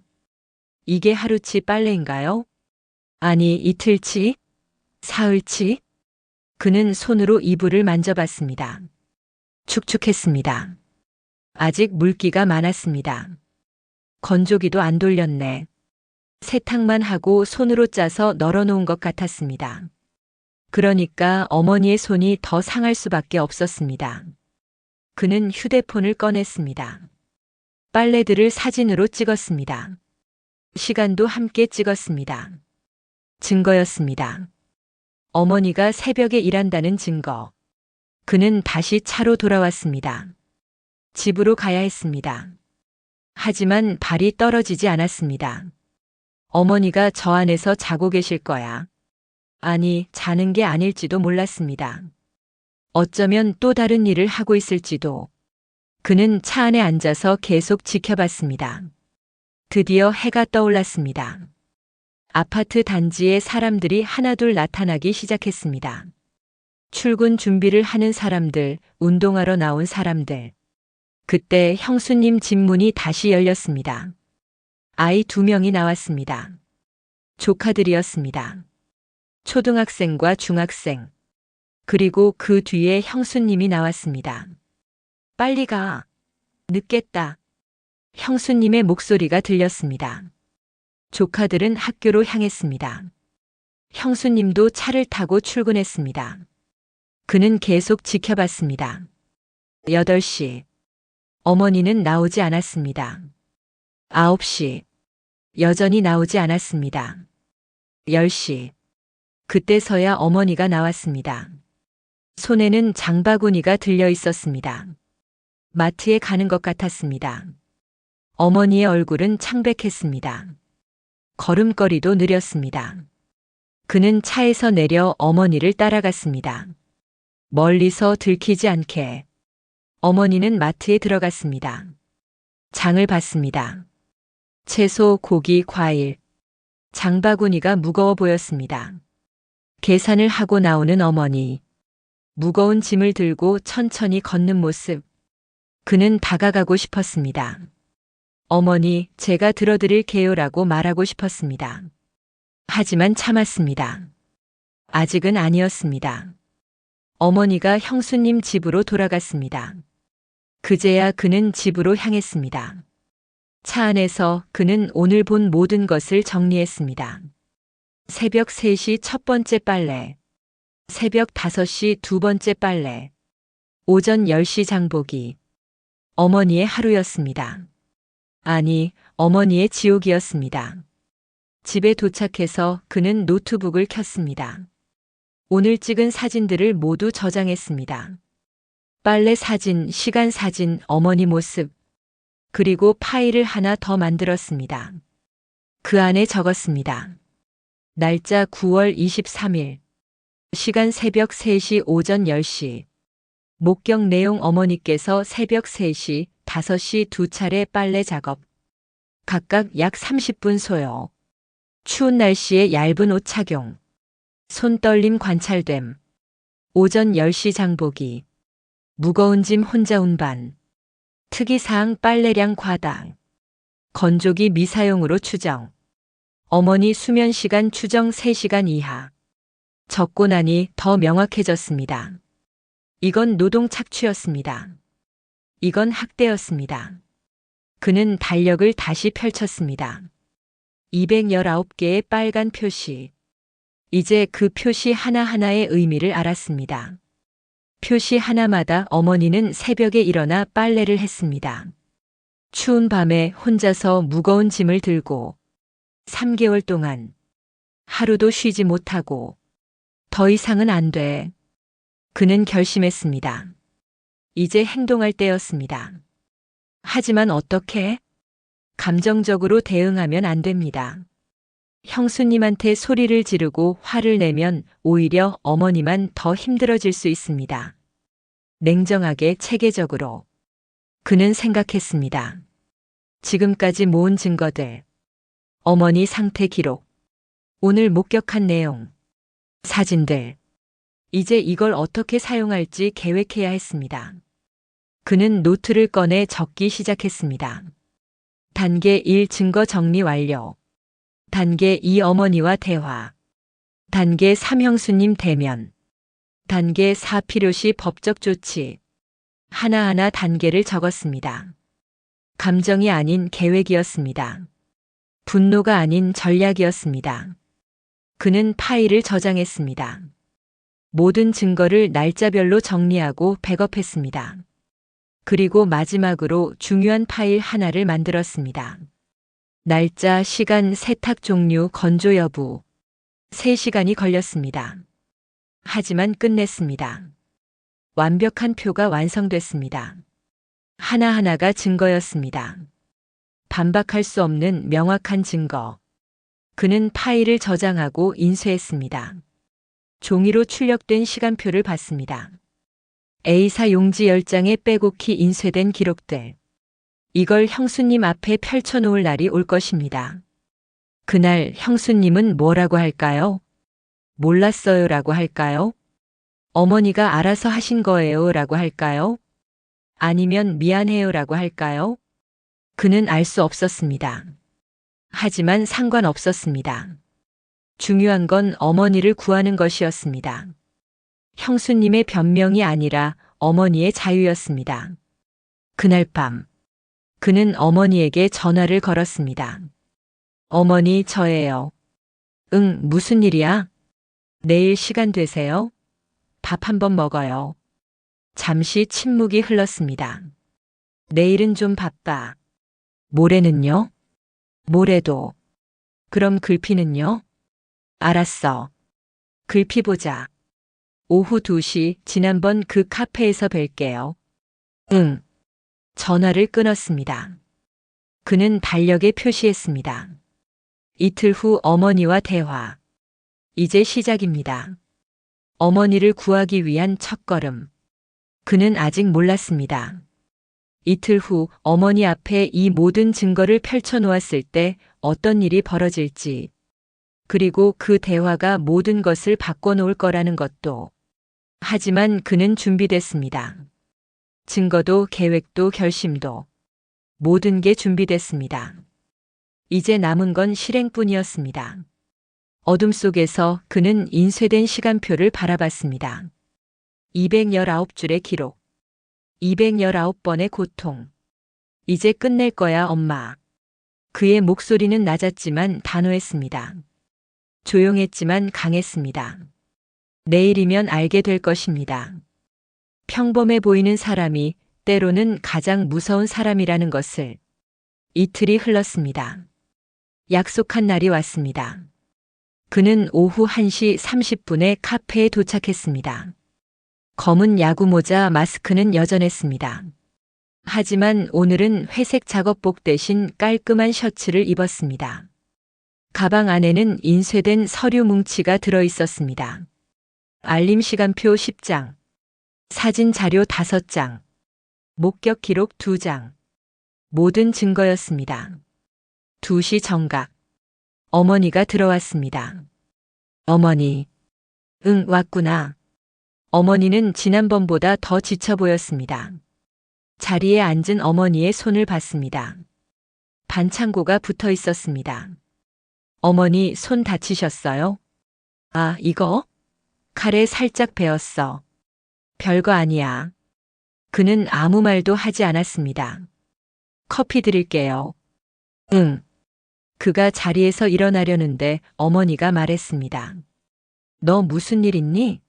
이게 하루치 빨래인가요? 아니, 이틀치? 사흘치? 그는 손으로 이불을 만져봤습니다. 축축했습니다. 아직 물기가 많았습니다. 건조기도 안 돌렸네. 세탁만 하고 손으로 짜서 널어놓은 것 같았습니다. 그러니까 어머니의 손이 더 상할 수밖에 없었습니다. 그는 휴대폰을 꺼냈습니다. 빨래들을 사진으로 찍었습니다. 시간도 함께 찍었습니다. 증거였습니다. 어머니가 새벽에 일한다는 증거. 그는 다시 차로 돌아왔습니다. 집으로 가야 했습니다. 하지만 발이 떨어지지 않았습니다. 어머니가 저 안에서 자고 계실 거야. 아니, 자는 게 아닐지도 몰랐습니다. 어쩌면 또 다른 일을 하고 있을지도. 그는 차 안에 앉아서 계속 지켜봤습니다. 드디어 해가 떠올랐습니다. 아파트 단지에 사람들이 하나둘 나타나기 시작했습니다. 출근 준비를 하는 사람들, 운동하러 나온 사람들. 그때 형수님 집 문이 다시 열렸습니다. 아이 2명이 나왔습니다. 조카들이었습니다. 초등학생과 중학생. 그리고 그 뒤에 형수님이 나왔습니다. 빨리 가. 늦겠다. 형수님의 목소리가 들렸습니다. 조카들은 학교로 향했습니다. 형수님도 차를 타고 출근했습니다. 그는 계속 지켜봤습니다. 8시. 어머니는 나오지 않았습니다. 9시. 여전히 나오지 않았습니다. 10시. 그때서야 어머니가 나왔습니다. 손에는 장바구니가 들려 있었습니다. 마트에 가는 것 같았습니다. 어머니의 얼굴은 창백했습니다. 걸음걸이도 느렸습니다. 그는 차에서 내려 어머니를 따라갔습니다. 멀리서 들키지 않게. 어머니는 마트에 들어갔습니다. 장을 봤습니다. 채소, 고기, 과일. 장바구니가 무거워 보였습니다. 계산을 하고 나오는 어머니. 무거운 짐을 들고 천천히 걷는 모습. 그는 다가가고 싶었습니다. 어머니, 제가 들어드릴게요라고 말하고 싶었습니다. 하지만 참았습니다. 아직은 아니었습니다. 어머니가 형수님 집으로 돌아갔습니다. 그제야 그는 집으로 향했습니다. 차 안에서 그는 오늘 본 모든 것을 정리했습니다. 새벽 3시 첫 번째 빨래. 새벽 5시 두 번째 빨래. 오전 10시 장보기. 어머니의 하루였습니다. 아니, 어머니의 지옥이었습니다. 집에 도착해서 그는 노트북을 켰습니다. 오늘 찍은 사진들을 모두 저장했습니다. 빨래 사진, 시간 사진, 어머니 모습, 그리고 파일을 하나 더 만들었습니다. 그 안에 적었습니다. 날짜 9월 23일, 시간 새벽 3시 오전 10시, 목격 내용 어머니께서 새벽 3시, 5시 두 차례 빨래 작업, 각각 약 30분 소요. 추운 날씨에 얇은 옷 착용, 손떨림 관찰됨, 오전 10시 장보기, 무거운 짐 혼자 운반, 특이사항 빨래량 과다, 건조기 미사용으로 추정, 어머니 수면 시간 추정 3시간 이하. 적고 나니 더 명확해졌습니다. 이건 노동 착취였습니다. 이건 학대였습니다. 그는 달력을 다시 펼쳤습니다. 219개의 빨간 표시. 이제 그 표시 하나하나의 의미를 알았습니다. 표시 하나마다 어머니는 새벽에 일어나 빨래를 했습니다. 추운 밤에 혼자서 무거운 짐을 들고 3개월 동안 하루도 쉬지 못하고 더 이상은 안 돼. 그는 결심했습니다. 이제 행동할 때였습니다. 하지만 어떻게? 감정적으로 대응하면 안 됩니다. 형수님한테 소리를 지르고 화를 내면 오히려 어머니만 더 힘들어질 수 있습니다. 냉정하게 체계적으로. 그는 생각했습니다. 지금까지 모은 증거들, 어머니 상태 기록, 오늘 목격한 내용, 사진들. 이제 이걸 어떻게 사용할지 계획해야 했습니다. 그는 노트를 꺼내 적기 시작했습니다. 단계 1 증거 정리 완료. 단계 2 어머니와 대화. 단계 3 형수님 대면. 단계 4 필요시 법적 조치. 하나하나 단계를 적었습니다. 감정이 아닌 계획이었습니다. 분노가 아닌 전략이었습니다. 그는 파일을 저장했습니다. 모든 증거를 날짜별로 정리하고 백업했습니다. 그리고 마지막으로 중요한 파일 하나를 만들었습니다. 날짜, 시간, 세탁 종류, 건조 여부. 3시간이 걸렸습니다. 하지만 끝냈습니다. 완벽한 표가 완성됐습니다. 하나하나가 증거였습니다. 반박할 수 없는 명확한 증거. 그는 파일을 저장하고 인쇄했습니다. 종이로 출력된 시간표를 봤습니다. A사 용지 10장에 빼곡히 인쇄된 기록들. 이걸 형수님 앞에 펼쳐놓을 날이 올 것입니다. 그날 형수님은 뭐라고 할까요? 몰랐어요라고 할까요? 어머니가 알아서 하신 거예요라고 할까요? 아니면 미안해요라고 할까요? 그는 알 수 없었습니다. 하지만 상관없었습니다. 중요한 건 어머니를 구하는 것이었습니다. 형수님의 변명이 아니라 어머니의 자유였습니다. 그날 밤, 그는 어머니에게 전화를 걸었습니다. 어머니, 저예요. 응, 무슨 일이야? 내일 시간 되세요? 밥 한번 먹어요. 잠시 침묵이 흘렀습니다. 내일은 좀 바빠. 모레는요? 모레도. 그럼 글피는요? 알았어. 글피 보자. 오후 2시 지난번 그 카페에서 뵐게요. 응. 전화를 끊었습니다. 그는 달력에 표시했습니다. 이틀 후 어머니와 대화. 이제 시작입니다. 어머니를 구하기 위한 첫걸음. 그는 아직 몰랐습니다. 이틀 후 어머니 앞에 이 모든 증거를 펼쳐놓았을 때 어떤 일이 벌어질지, 그리고 그 대화가 모든 것을 바꿔놓을 거라는 것도. 하지만 그는 준비됐습니다. 증거도 계획도 결심도. 모든 게 준비됐습니다. 이제 남은 건 실행뿐이었습니다. 어둠 속에서 그는 인쇄된 시간표를 바라봤습니다. 219줄의 기록. 219번의 고통. 이제 끝낼 거야, 엄마. 그의 목소리는 낮았지만 단호했습니다. 조용했지만 강했습니다. 내일이면 알게 될 것입니다. 평범해 보이는 사람이 때로는 가장 무서운 사람이라는 것을. 이틀이 흘렀습니다. 약속한 날이 왔습니다. 그는 오후 1시 30분에 카페에 도착했습니다. 검은 야구모자 마스크는 여전했습니다. 하지만 오늘은 회색 작업복 대신 깔끔한 셔츠를 입었습니다. 가방 안에는 인쇄된 서류 뭉치가 들어 있었습니다. 알림 시간표 10장, 사진 자료 5장, 목격 기록 2장, 모든 증거였습니다. 2시 정각, 어머니가 들어왔습니다. 어머니, 응, 왔구나. 어머니는 지난번보다 더 지쳐 보였습니다. 자리에 앉은 어머니의 손을 봤습니다. 반창고가 붙어 있었습니다. 어머니 손 다치셨어요? 아, 이거? 칼에 살짝 베었어. 별거 아니야. 그는 아무 말도 하지 않았습니다. 커피 드릴게요. 응. 그가 자리에서 일어나려는데 어머니가 말했습니다. 너 무슨 일 있니?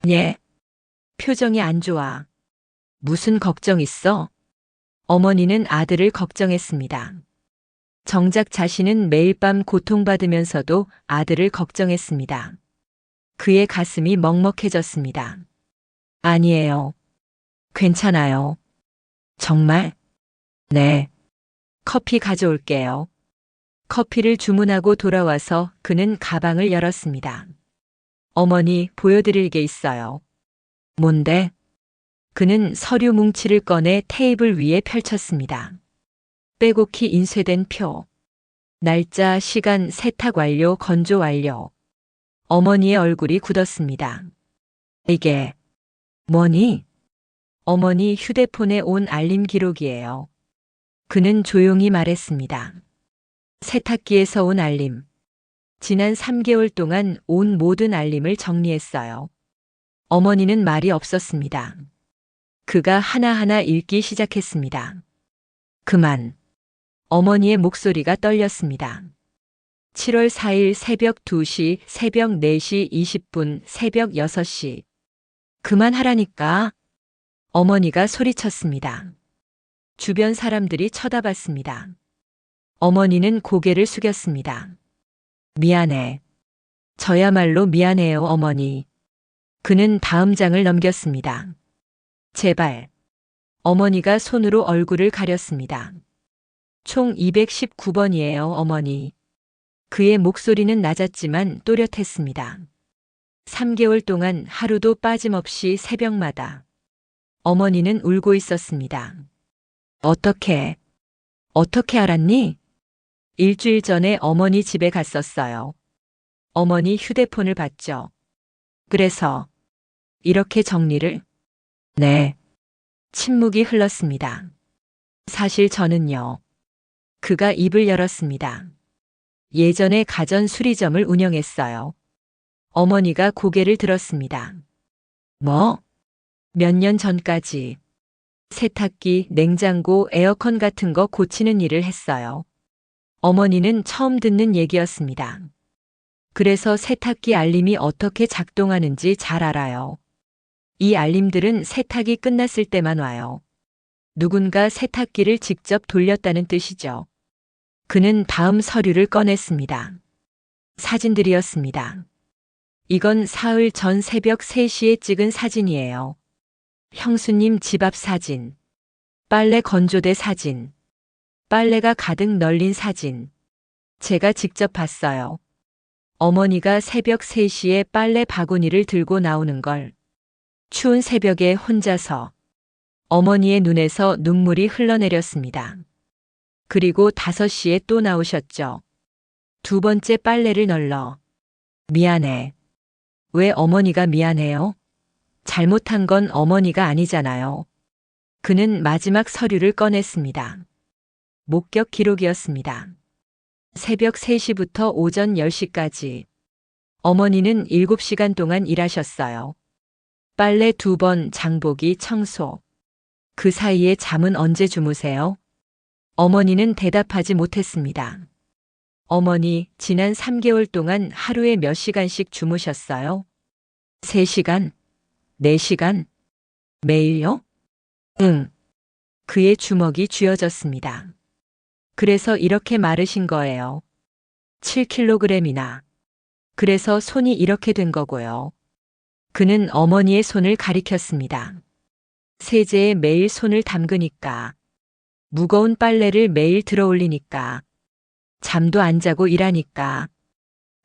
예. 표정이 안 좋아. 무슨 걱정 있어? 어머니는 아들을 걱정했습니다. 정작 자신은 매일 밤 고통받으면서도 아들을 걱정했습니다. 그의 가슴이 먹먹해졌습니다. 아니에요. 괜찮아요. 정말? 네. 커피 가져올게요. 커피를 주문하고 돌아와서 그는 가방을 열었습니다. 어머니, 보여드릴 게 있어요. 뭔데? 그는 서류 뭉치를 꺼내 테이블 위에 펼쳤습니다. 빼곡히 인쇄된 표. 날짜, 시간, 세탁 완료, 건조 완료. 어머니의 얼굴이 굳었습니다. 이게 뭐니? 어머니 휴대폰에 온 알림 기록이에요. 그는 조용히 말했습니다. 세탁기에서 온 알림. 지난 3개월 동안 온 모든 알림을 정리했어요. 어머니는 말이 없었습니다. 그가 하나하나 읽기 시작했습니다. 그만. 어머니의 목소리가 떨렸습니다. 7월 4일 새벽 2시, 새벽 4시 20분, 새벽 6시. 그만하라니까. 어머니가 소리쳤습니다. 주변 사람들이 쳐다봤습니다. 어머니는 고개를 숙였습니다. 미안해. 저야말로 미안해요, 어머니. 그는 다음 장을 넘겼습니다. 제발. 어머니가 손으로 얼굴을 가렸습니다. 총 219번이에요, 어머니. 그의 목소리는 낮았지만 또렷했습니다. 3개월 동안 하루도 빠짐없이 새벽마다. 어머니는 울고 있었습니다. 어떻게 알았니? 일주일 전에 어머니 집에 갔었어요. 어머니 휴대폰을 봤죠. 그래서 이렇게 정리를? 네. 침묵이 흘렀습니다. 사실 저는요. 그가 입을 열었습니다. 예전에 가전 수리점을 운영했어요. 어머니가 고개를 들었습니다. 뭐? 몇 년 전까지 세탁기, 냉장고, 에어컨 같은 거 고치는 일을 했어요. 어머니는 처음 듣는 얘기였습니다. 그래서 세탁기 알림이 어떻게 작동하는지 잘 알아요. 이 알림들은 세탁이 끝났을 때만 와요. 누군가 세탁기를 직접 돌렸다는 뜻이죠. 그는 다음 서류를 꺼냈습니다. 사진들이었습니다. 이건 사흘 전 새벽 3시에 찍은 사진이에요. 형수님 집 앞 사진, 빨래 건조대 사진, 빨래가 가득 널린 사진. 제가 직접 봤어요. 어머니가 새벽 3시에 빨래 바구니를 들고 나오는 걸. 추운 새벽에 혼자서. 어머니의 눈에서 눈물이 흘러내렸습니다. 그리고 5시에 또 나오셨죠. 2번째 빨래를 널러. 미안해. 왜 어머니가 미안해요? 잘못한 건 어머니가 아니잖아요. 그는 마지막 서류를 꺼냈습니다. 목격 기록이었습니다. 새벽 3시부터 오전 10시까지. 어머니는 7시간 동안 일하셨어요. 빨래 2번, 장보기, 청소. 그 사이에 잠은 언제 주무세요? 어머니는 대답하지 못했습니다. 어머니, 지난 3개월 동안 하루에 몇 시간씩 주무셨어요? 3시간? 4시간? 매일요? 응. 그의 주먹이 쥐어졌습니다. 그래서 이렇게 마르신 거예요. 7kg이나. 그래서 손이 이렇게 된 거고요. 그는 어머니의 손을 가리켰습니다. 세제에 매일 손을 담그니까. 무거운 빨래를 매일 들어 올리니까. 잠도 안 자고 일하니까.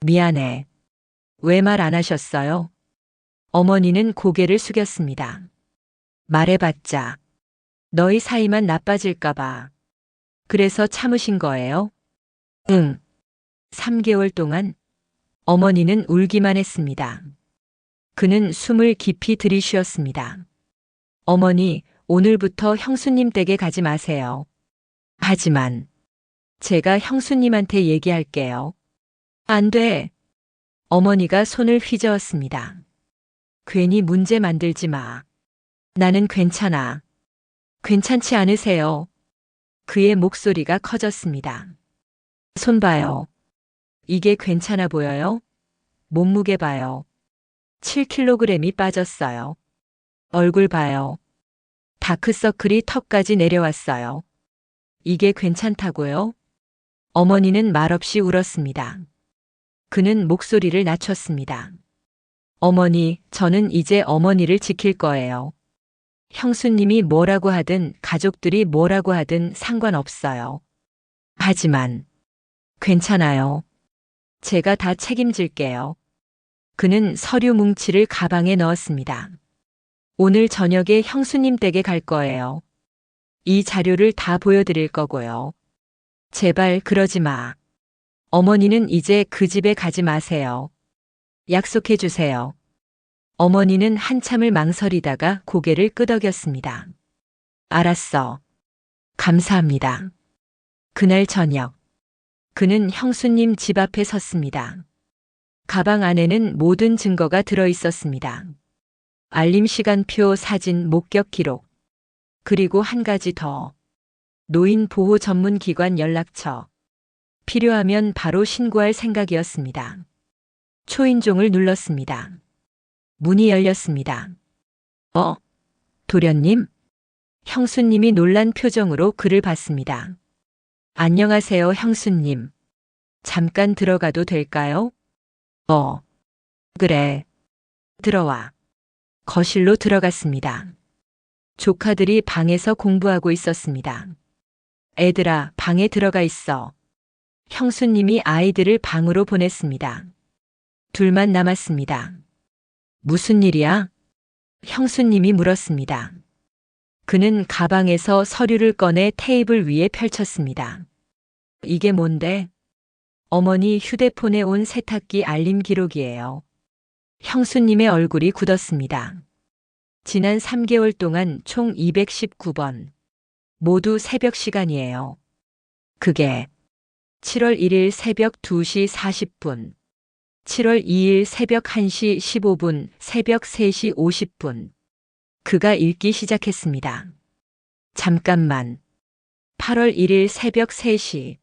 미안해. 왜 말 안 하셨어요? 어머니는 고개를 숙였습니다. 말해봤자 너희 사이만 나빠질까봐. 그래서 참으신 거예요? 응. 3개월 동안 어머니는 울기만 했습니다. 그는 숨을 깊이 들이쉬었습니다. 어머니, 오늘부터 형수님 댁에 가지 마세요. 하지만 제가 형수님한테 얘기할게요. 안 돼. 어머니가 손을 휘저었습니다. 괜히 문제 만들지 마. 나는 괜찮아. 괜찮지 않으세요? 그의 목소리가 커졌습니다. 손 봐요. 이게 괜찮아 보여요? 몸무게 봐요. 7kg이 빠졌어요. 얼굴 봐요. 다크서클이 턱까지 내려왔어요. 이게 괜찮다고요? 어머니는 말없이 울었습니다. 그는 목소리를 낮췄습니다. 어머니, 저는 이제 어머니를 지킬 거예요. 형수님이 뭐라고 하든 가족들이 뭐라고 하든 상관없어요. 하지만 괜찮아요. 제가 다 책임질게요. 그는 서류 뭉치를 가방에 넣었습니다. 오늘 저녁에 형수님 댁에 갈 거예요. 이 자료를 다 보여드릴 거고요. 제발 그러지 마. 어머니는 이제 그 집에 가지 마세요. 약속해 주세요. 어머니는 한참을 망설이다가 고개를 끄덕였습니다. 알았어. 감사합니다. 그날 저녁, 그는 형수님 집 앞에 섰습니다. 가방 안에는 모든 증거가 들어 있었습니다. 알림 시간표, 사진, 목격 기록. 그리고 한 가지 더. 노인 보호 전문 기관 연락처. 필요하면 바로 신고할 생각이었습니다. 초인종을 눌렀습니다. 문이 열렸습니다. 도련님? 형수님이 놀란 표정으로 그를 봤습니다. 안녕하세요, 형수님. 잠깐 들어가도 될까요? 그래. 들어와. 거실로 들어갔습니다. 조카들이 방에서 공부하고 있었습니다. 애들아, 방에 들어가 있어. 형수님이 아이들을 방으로 보냈습니다. 둘만 남았습니다. 무슨 일이야? 형수님이 물었습니다. 그는 가방에서 서류를 꺼내 테이블 위에 펼쳤습니다. 이게 뭔데? 어머니 휴대폰에 온 세탁기 알림 기록이에요. 형수님의 얼굴이 굳었습니다. 지난 3개월 동안 총 219번. 모두 새벽 시간이에요. 그게 7월 1일 새벽 2시 40분. 7월 2일 새벽 1시 15분, 새벽 3시 50분. 그가 읽기 시작했습니다. 잠깐만. 8월 1일 새벽 3시.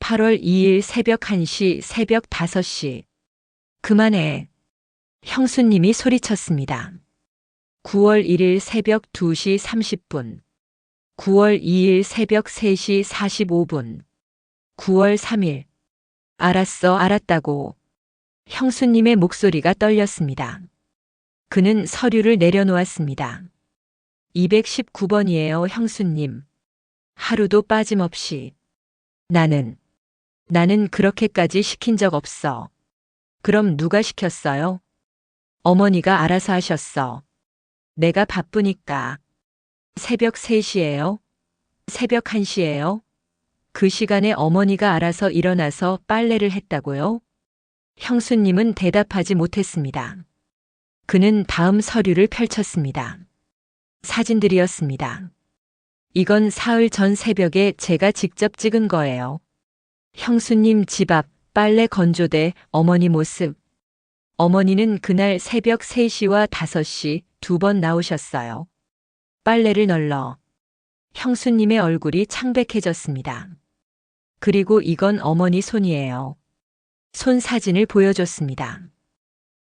8월 2일 새벽 1시, 새벽 5시. 그만해. 형수님이 소리쳤습니다. 9월 1일 새벽 2시 30분. 9월 2일 새벽 3시 45분. 9월 3일. 알았어, 알았다고. 형수님의 목소리가 떨렸습니다. 그는 서류를 내려놓았습니다. 219번이에요, 형수님. 하루도 빠짐없이. 나는 그렇게까지 시킨 적 없어. 그럼 누가 시켰어요? 어머니가 알아서 하셨어. 내가 바쁘니까. 새벽 3시예요? 새벽 1시예요? 그 시간에 어머니가 알아서 일어나서 빨래를 했다고요? 형수님은 대답하지 못했습니다. 그는 다음 서류를 펼쳤습니다. 사진들이었습니다. 이건 사흘 전 새벽에 제가 직접 찍은 거예요. 형수님 집 앞, 빨래 건조대, 어머니 모습. 어머니는 그날 새벽 3시와 5시 2번 나오셨어요. 빨래를 널러. 형수님의 얼굴이 창백해졌습니다. 그리고 이건 어머니 손이에요. 손 사진을 보여줬습니다.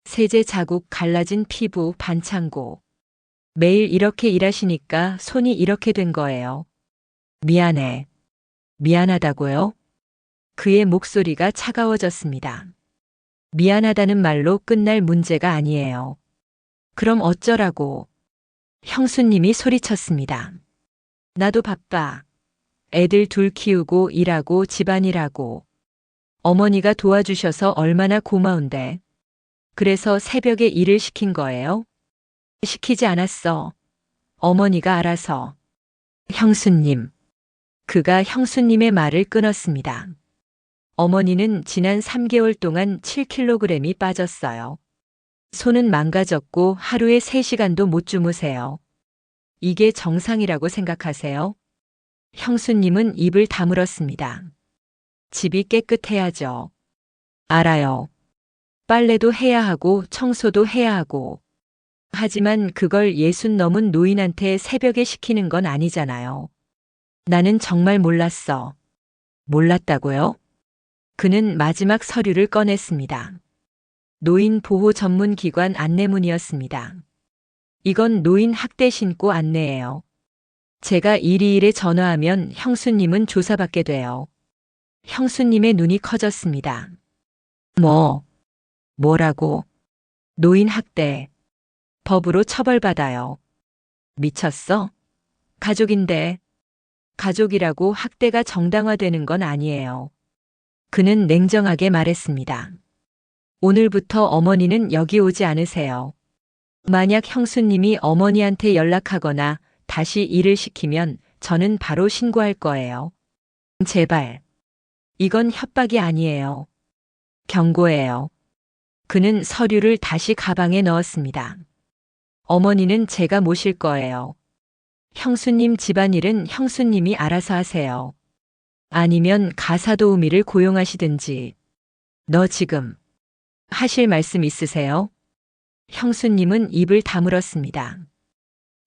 세제 자국, 갈라진 피부, 반창고. 매일 이렇게 일하시니까 손이 이렇게 된 거예요. 미안해. 미안하다고요? 그의 목소리가 차가워졌습니다. 미안하다는 말로 끝날 문제가 아니에요. 그럼 어쩌라고? 형수님이 소리쳤습니다. 나도 바빠. 애들 둘 키우고 일하고 집안일하고. 어머니가 도와주셔서 얼마나 고마운데. 그래서 새벽에 일을 시킨 거예요? 시키지 않았어. 어머니가 알아서. 형수님. 그가 형수님의 말을 끊었습니다. 어머니는 지난 3개월 동안 7kg이 빠졌어요. 손은 망가졌고 하루에 3시간도 못 주무세요. 이게 정상이라고 생각하세요? 형수님은 입을 다물었습니다. 집이 깨끗해야죠. 알아요. 빨래도 해야 하고 청소도 해야 하고. 하지만 그걸 60 넘은 노인한테 새벽에 시키는 건 아니잖아요. 나는 정말 몰랐어. 몰랐다고요? 그는 마지막 서류를 꺼냈습니다. 노인 보호 전문 기관 안내문이었습니다. 이건 노인 학대 신고 안내예요. 제가 121에 전화하면 형수님은 조사받게 돼요. 형수님의 눈이 커졌습니다. 뭐라고? 노인 학대. 법으로 처벌받아요. 미쳤어? 가족인데. 가족이라고 학대가 정당화되는 건 아니에요. 그는 냉정하게 말했습니다. 오늘부터 어머니는 여기 오지 않으세요. 만약 형수님이 어머니한테 연락하거나 다시 일을 시키면 저는 바로 신고할 거예요. 제발. 이건 협박이 아니에요. 경고예요. 그는 서류를 다시 가방에 넣었습니다. 어머니는 제가 모실 거예요. 형수님 집안일은 형수님이 알아서 하세요. 아니면 가사도우미를 고용하시든지. 너 지금 하실 말씀 있으세요? 형수님은 입을 다물었습니다.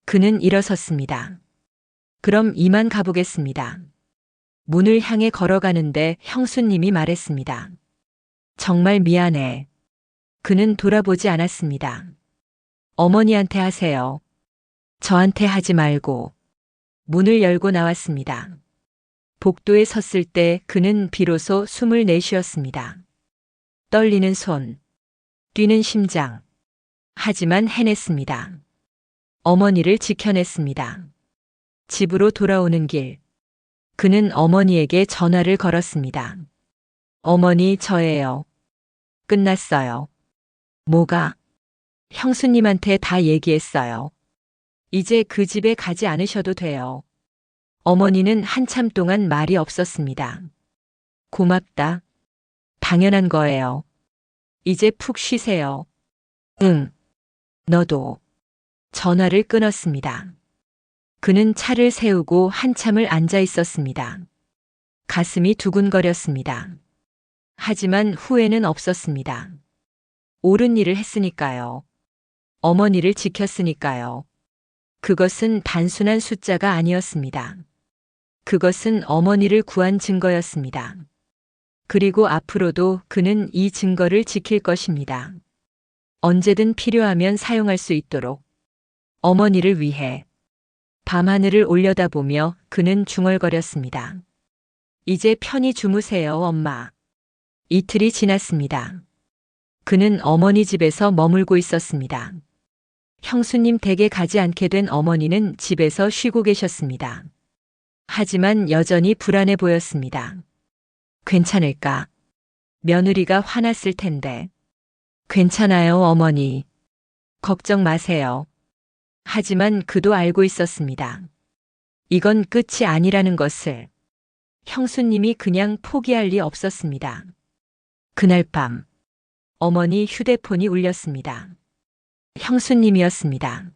그는 일어섰습니다. 그럼 이만 가보겠습니다. 문을 향해 걸어가는데 형수님이 말했습니다. 정말 미안해. 그는 돌아보지 않았습니다. 어머니한테 하세요. 저한테 하지 말고. 문을 열고 나왔습니다. 복도에 섰을 때 그는 비로소 숨을 내쉬었습니다. 떨리는 손, 뛰는 심장. 하지만 해냈습니다. 어머니를 지켜냈습니다. 집으로 돌아오는 길. 그는 어머니에게 전화를 걸었습니다. 어머니, 저예요. 끝났어요. 뭐가? 형수님한테 다 얘기했어요. 이제 그 집에 가지 않으셔도 돼요. 어머니는 한참 동안 말이 없었습니다. 고맙다. 당연한 거예요. 이제 푹 쉬세요. 응. 너도. 전화를 끊었습니다. 그는 차를 세우고 한참을 앉아 있었습니다. 가슴이 두근거렸습니다. 하지만 후회는 없었습니다. 옳은 일을 했으니까요. 어머니를 지켰으니까요. 그것은 단순한 숫자가 아니었습니다. 그것은 어머니를 구한 증거였습니다. 그리고 앞으로도 그는 이 증거를 지킬 것입니다. 언제든 필요하면 사용할 수 있도록. 어머니를 위해. 밤하늘을 올려다보며 그는 중얼거렸습니다. 이제 편히 주무세요, 엄마. 이틀이 지났습니다. 그는 어머니 집에서 머물고 있었습니다. 형수님 댁에 가지 않게 된 어머니는 집에서 쉬고 계셨습니다. 하지만 여전히 불안해 보였습니다. 괜찮을까? 며느리가 화났을 텐데. 괜찮아요, 어머니. 걱정 마세요. 하지만 그도 알고 있었습니다. 이건 끝이 아니라는 것을. 형수님이 그냥 포기할 리 없었습니다. 그날 밤, 어머니 휴대폰이 울렸습니다. 형수님이었습니다.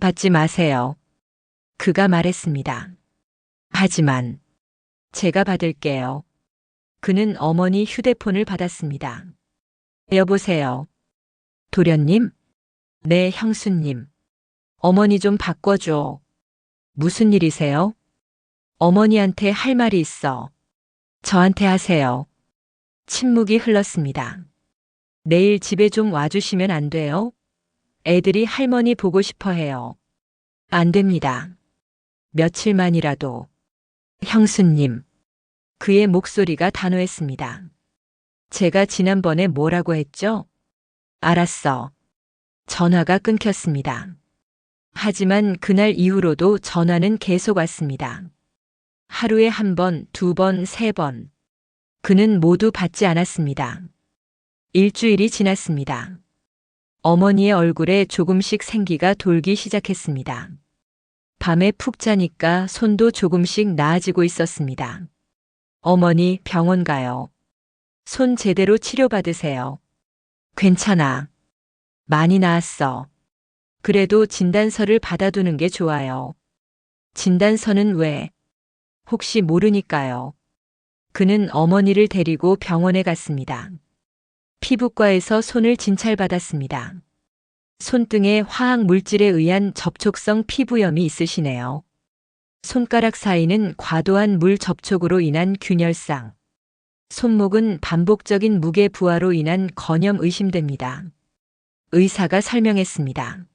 받지 마세요. 그가 말했습니다. 하지만 제가 받을게요. 그는 어머니 휴대폰을 받았습니다. 여보세요. 도련님? 네, 형수님. 어머니 좀 바꿔줘. 무슨 일이세요? 어머니한테 할 말이 있어. 저한테 하세요. 침묵이 흘렀습니다. 내일 집에 좀 와주시면 안 돼요? 애들이 할머니 보고 싶어 해요. 안 됩니다. 며칠만이라도. 형수님. 그의 목소리가 단호했습니다. 제가 지난번에 뭐라고 했죠? 알았어. 전화가 끊겼습니다. 하지만 그날 이후로도 전화는 계속 왔습니다. 하루에 한 번, 두 번, 세 번. 그는 모두 받지 않았습니다. 일주일이 지났습니다. 어머니의 얼굴에 조금씩 생기가 돌기 시작했습니다. 밤에 푹 자니까 손도 조금씩 나아지고 있었습니다. 어머니, 병원 가요. 손 제대로 치료받으세요. 괜찮아. 많이 나았어. 그래도 진단서를 받아두는 게 좋아요. 진단서는 왜? 혹시 모르니까요. 그는 어머니를 데리고 병원에 갔습니다. 피부과에서 손을 진찰받았습니다. 손등에 화학 물질에 의한 접촉성 피부염이 있으시네요. 손가락 사이는 과도한 물 접촉으로 인한 균열상. 손목은 반복적인 무게 부하로 인한 건염 의심됩니다. 의사가 설명했습니다.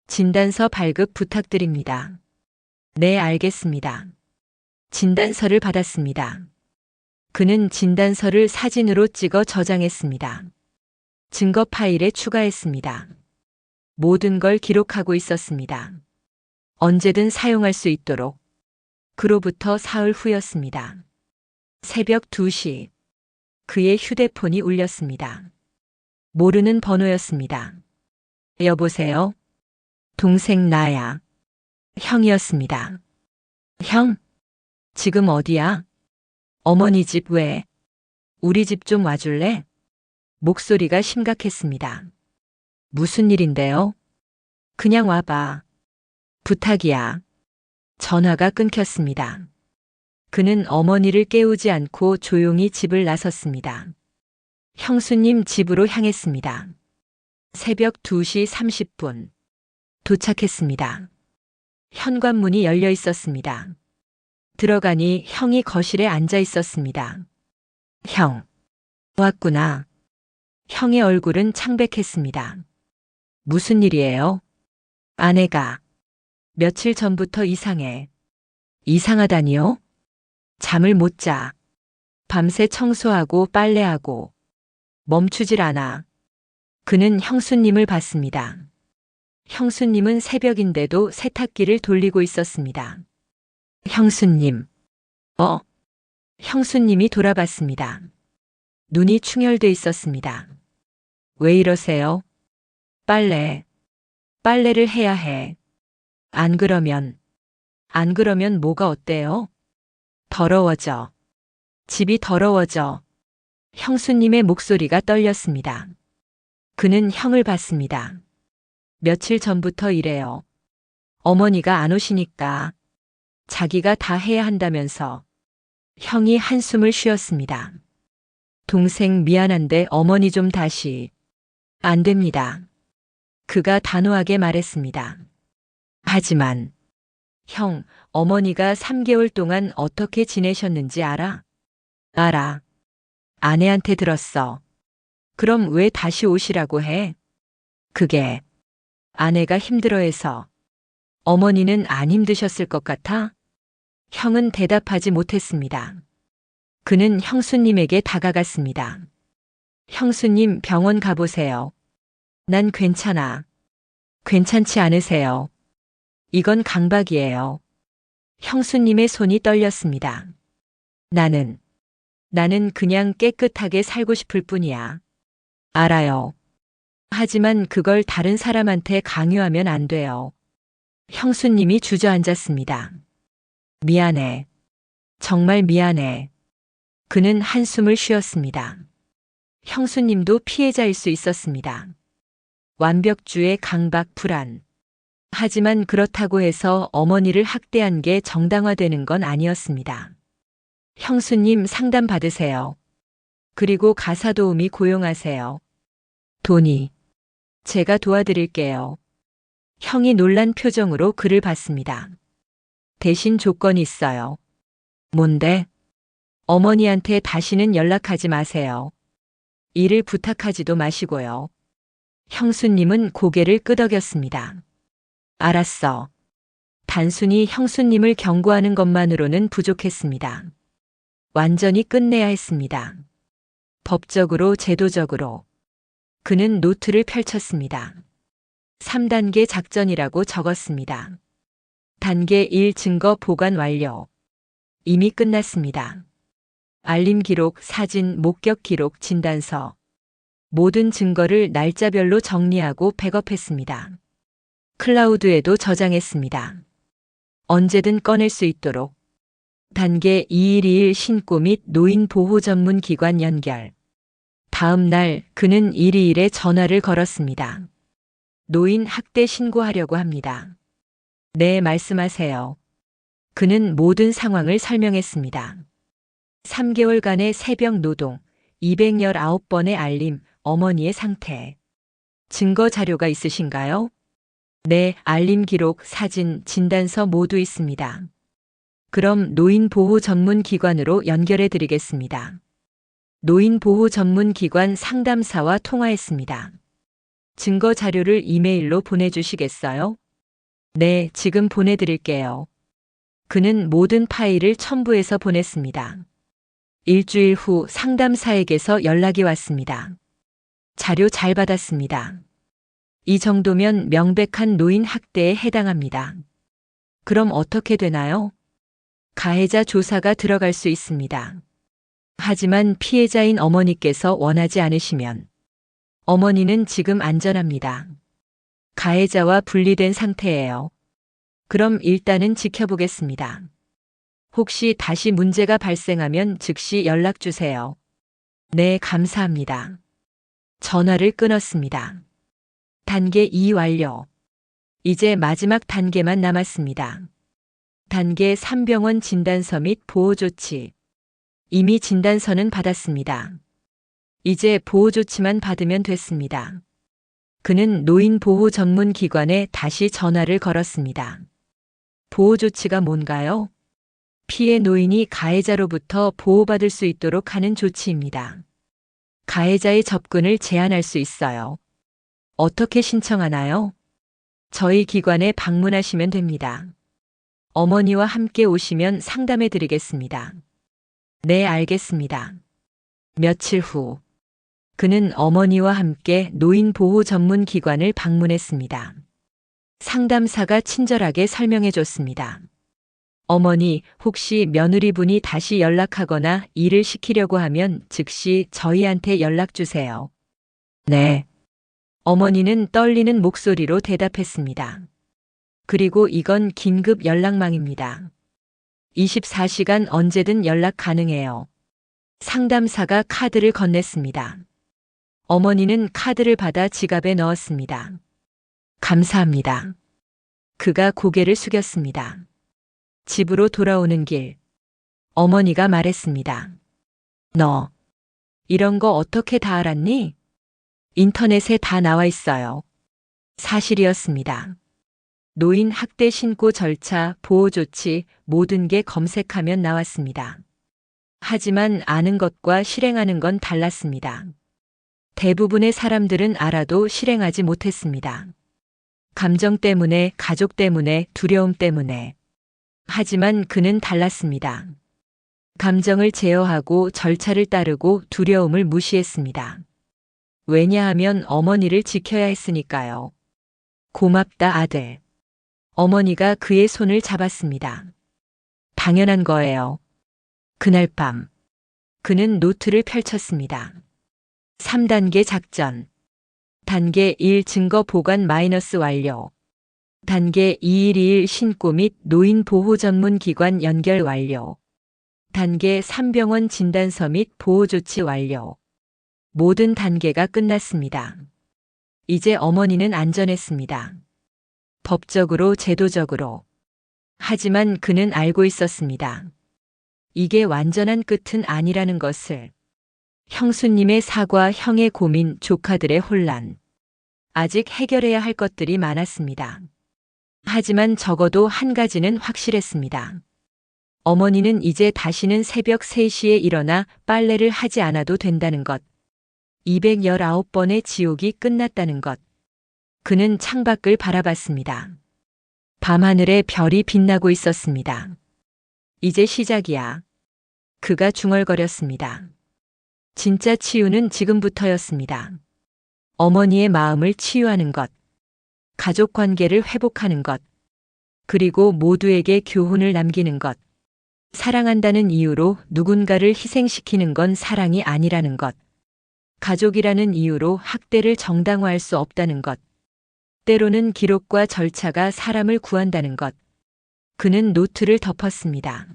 진단서 발급 부탁드립니다. 네, 알겠습니다. 진단서를 받았습니다. 그는 진단서를 사진으로 찍어 저장했습니다. 증거 파일에 추가했습니다. 모든 걸 기록하고 있었습니다. 언제든 사용할 수 있도록. 그로부터 사흘 후였습니다. 새벽 2시. 그의 휴대폰이 울렸습니다. 모르는 번호였습니다. 여보세요? 동생 나야. 형이었습니다. 형? 지금 어디야? 어머니 집 왜? 우리 집 좀 와줄래? 목소리가 심각했습니다. 무슨 일인데요? 그냥 와봐. 부탁이야. 전화가 끊겼습니다. 그는 어머니를 깨우지 않고 조용히 집을 나섰습니다. 형수님 집으로 향했습니다. 새벽 2시 30분. 도착했습니다. 현관문이 열려 있었습니다. 들어가니 형이 거실에 앉아 있었습니다. 형. 왔구나. 형의 얼굴은 창백했습니다. 무슨 일이에요? 아내가 며칠 전부터 이상해. 이상하다니요? 잠을 못 자. 밤새 청소하고 빨래하고 멈추질 않아. 그는 형수님을 봤습니다. 형수님은 새벽인데도 세탁기를 돌리고 있었습니다. 형수님. 형수님이 돌아봤습니다. 눈이 충혈돼 있었습니다. 왜 이러세요? 빨래를 해야 해. 안 그러면 뭐가 어때요? 더러워져. 집이 더러워져. 형수님의 목소리가 떨렸습니다. 그는 형을 봤습니다. 며칠 전부터 이래요. 어머니가 안 오시니까 자기가 다 해야 한다면서. 형이 한숨을 쉬었습니다. 동생 미안한데 어머니 좀 다시. 안 됩니다. 그가 단호하게 말했습니다. 하지만 형, 어머니가 3개월 동안 어떻게 지내셨는지 알아? 알아. 아내한테 들었어. 그럼 왜 다시 오시라고 해? 그게 아내가 힘들어해서. 어머니는 안 힘드셨을 것 같아? 형은 대답하지 못했습니다. 그는 형수님에게 다가갔습니다. 형수님, 병원 가보세요. 난 괜찮아. 괜찮지 않으세요? 이건 강박이에요. 형수님의 손이 떨렸습니다. 나는 그냥 깨끗하게 살고 싶을 뿐이야. 알아요. 하지만 그걸 다른 사람한테 강요하면 안 돼요. 형수님이 주저앉았습니다. 미안해. 정말 미안해. 그는 한숨을 쉬었습니다. 형수님도 피해자일 수 있었습니다. 완벽주의 강박 불안. 하지만 그렇다고 해서 어머니를 학대한 게 정당화되는 건 아니었습니다. 형수님 상담 받으세요. 그리고 가사 도우미 고용하세요. 돈이. 제가 도와드릴게요. 형이 놀란 표정으로 그를 봤습니다. 대신 조건이 있어요. 뭔데? 어머니한테 다시는 연락하지 마세요. 일을 부탁하지도 마시고요. 형수님은 고개를 끄덕였습니다. 알았어. 단순히 형수님을 경고하는 것만으로는 부족했습니다. 완전히 끝내야 했습니다. 법적으로, 제도적으로. 그는 노트를 펼쳤습니다. 3단계 작전이라고 적었습니다. 단계 1 증거 보관 완료. 이미 끝났습니다. 알림 기록, 사진, 목격 기록, 진단서. 모든 증거를 날짜별로 정리하고 백업했습니다. 클라우드에도 저장했습니다. 언제든 꺼낼 수 있도록. 단계 2.1.2.1 신고 및 노인 보호 전문 기관 연결. 다음 날 그는 121에 전화를 걸었습니다. 노인 학대 신고하려고 합니다. 네, 말씀하세요. 그는 모든 상황을 설명했습니다. 3개월간의 새벽 노동, 219번의 알림, 어머니의 상태. 증거 자료가 있으신가요? 네, 알림 기록, 사진, 진단서 모두 있습니다. 그럼 노인 보호 전문 기관으로 연결해 드리겠습니다. 노인 보호 전문 기관 상담사와 통화했습니다. 증거 자료를 이메일로 보내주시겠어요? 네, 지금 보내드릴게요. 그는 모든 파일을 첨부해서 보냈습니다. 일주일 후 상담사에게서 연락이 왔습니다. 자료 잘 받았습니다. 이 정도면 명백한 노인 학대에 해당합니다. 그럼 어떻게 되나요? 가해자 조사가 들어갈 수 있습니다. 하지만 피해자인 어머니께서 원하지 않으시면 어머니는 지금 안전합니다. 가해자와 분리된 상태예요. 그럼 일단은 지켜보겠습니다. 혹시 다시 문제가 발생하면 즉시 연락 주세요. 네, 감사합니다. 전화를 끊었습니다. 단계 2 완료. 이제 마지막 단계만 남았습니다. 단계 3 병원 진단서 및 보호조치. 이미 진단서는 받았습니다. 이제 보호조치만 받으면 됐습니다. 그는 노인 보호 전문 기관에 다시 전화를 걸었습니다. 보호조치가 뭔가요? 피해 노인이 가해자로부터 보호받을 수 있도록 하는 조치입니다. 가해자의 접근을 제한할 수 있어요. 어떻게 신청하나요? 저희 기관에 방문하시면 됩니다. 어머니와 함께 오시면 상담해 드리겠습니다. 네, 알겠습니다. 며칠 후, 그는 어머니와 함께 노인 보호 전문 기관을 방문했습니다. 상담사가 친절하게 설명해 줬습니다. 어머니, 혹시 며느리분이 다시 연락하거나 일을 시키려고 하면 즉시 저희한테 연락 주세요. 네. 어머니는 떨리는 목소리로 대답했습니다. 그리고 이건 긴급 연락망입니다. 24시간 언제든 연락 가능해요. 상담사가 카드를 건넸습니다. 어머니는 카드를 받아 지갑에 넣었습니다. 감사합니다. 그가 고개를 숙였습니다. 집으로 돌아오는 길, 어머니가 말했습니다. 너, 이런 거 어떻게 다 알았니? 인터넷에 다 나와 있어요. 사실이었습니다. 노인 학대 신고 절차, 보호 조치, 모든 게 검색하면 나왔습니다. 하지만 아는 것과 실행하는 건 달랐습니다. 대부분의 사람들은 알아도 실행하지 못했습니다. 감정 때문에, 가족 때문에, 두려움 때문에. 하지만 그는 달랐습니다. 감정을 제어하고 절차를 따르고 두려움을 무시했습니다. 왜냐하면 어머니를 지켜야 했으니까요. 고맙다, 아들. 어머니가 그의 손을 잡았습니다. 당연한 거예요. 그날 밤, 그는 노트를 펼쳤습니다. 3단계 작전. 단계 1 증거 보관 마이너스 완료. 단계 2.1.2.1 신고 및 노인 보호 전문 기관 연결 완료. 단계 3 병원 진단서 및 보호 조치 완료. 모든 단계가 끝났습니다. 이제 어머니는 안전했습니다. 법적으로, 제도적으로. 하지만 그는 알고 있었습니다. 이게 완전한 끝은 아니라는 것을. 형수님의 사과, 형의 고민, 조카들의 혼란. 아직 해결해야 할 것들이 많았습니다. 하지만 적어도 한 가지는 확실했습니다. 어머니는 이제 다시는 새벽 3시에 일어나 빨래를 하지 않아도 된다는 것. 219번의 지옥이 끝났다는 것. 그는 창밖을 바라봤습니다. 밤하늘에 별이 빛나고 있었습니다. 이제 시작이야. 그가 중얼거렸습니다. 진짜 치유는 지금부터였습니다. 어머니의 마음을 치유하는 것, 가족 관계를 회복하는 것, 그리고 모두에게 교훈을 남기는 것. 사랑한다는 이유로 누군가를 희생시키는 건 사랑이 아니라는 것. 가족이라는 이유로 학대를 정당화할 수 없다는 것. 때로는 기록과 절차가 사람을 구한다는 것. 그는 노트를 덮었습니다.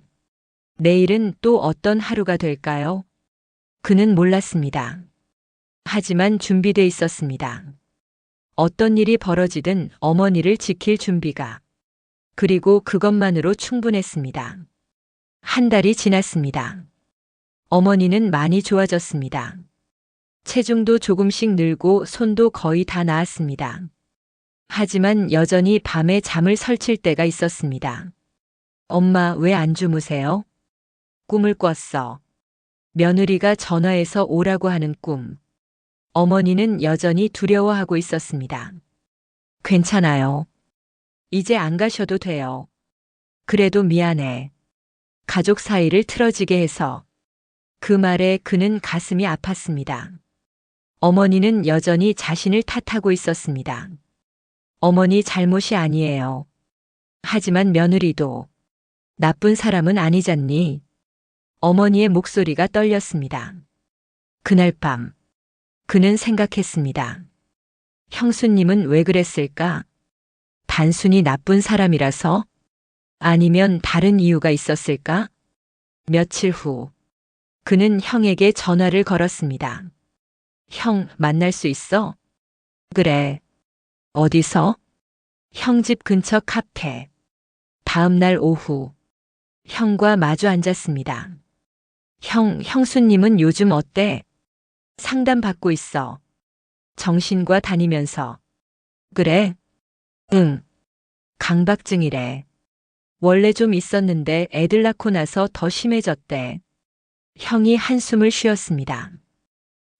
내일은 또 어떤 하루가 될까요? 그는 몰랐습니다. 하지만 준비돼 있었습니다. 어떤 일이 벌어지든 어머니를 지킬 준비가. 그리고 그것만으로 충분했습니다. 한 달이 지났습니다. 어머니는 많이 좋아졌습니다. 체중도 조금씩 늘고 손도 거의 다 나았습니다. 하지만 여전히 밤에 잠을 설칠 때가 있었습니다. 엄마, 왜 안 주무세요? 꿈을 꿨어. 며느리가 전화해서 오라고 하는 꿈. 어머니는 여전히 두려워하고 있었습니다. 괜찮아요. 이제 안 가셔도 돼요. 그래도 미안해. 가족 사이를 틀어지게 해서. 그 말에 그는 가슴이 아팠습니다. 어머니는 여전히 자신을 탓하고 있었습니다. 어머니 잘못이 아니에요. 하지만 며느리도 나쁜 사람은 아니잖니. 어머니의 목소리가 떨렸습니다. 그날 밤 그는 생각했습니다. 형수님은 왜 그랬을까? 단순히 나쁜 사람이라서? 아니면 다른 이유가 있었을까? 며칠 후 그는 형에게 전화를 걸었습니다. 형, 만날 수 있어? 그래. 어디서? 형 집 근처 카페. 다음 날 오후 형과 마주 앉았습니다. 형수님은 요즘 어때? 상담 받고 있어. 정신과 다니면서. 그래? 응. 강박증이래. 원래 좀 있었는데 애들 낳고 나서 더 심해졌대. 형이 한숨을 쉬었습니다.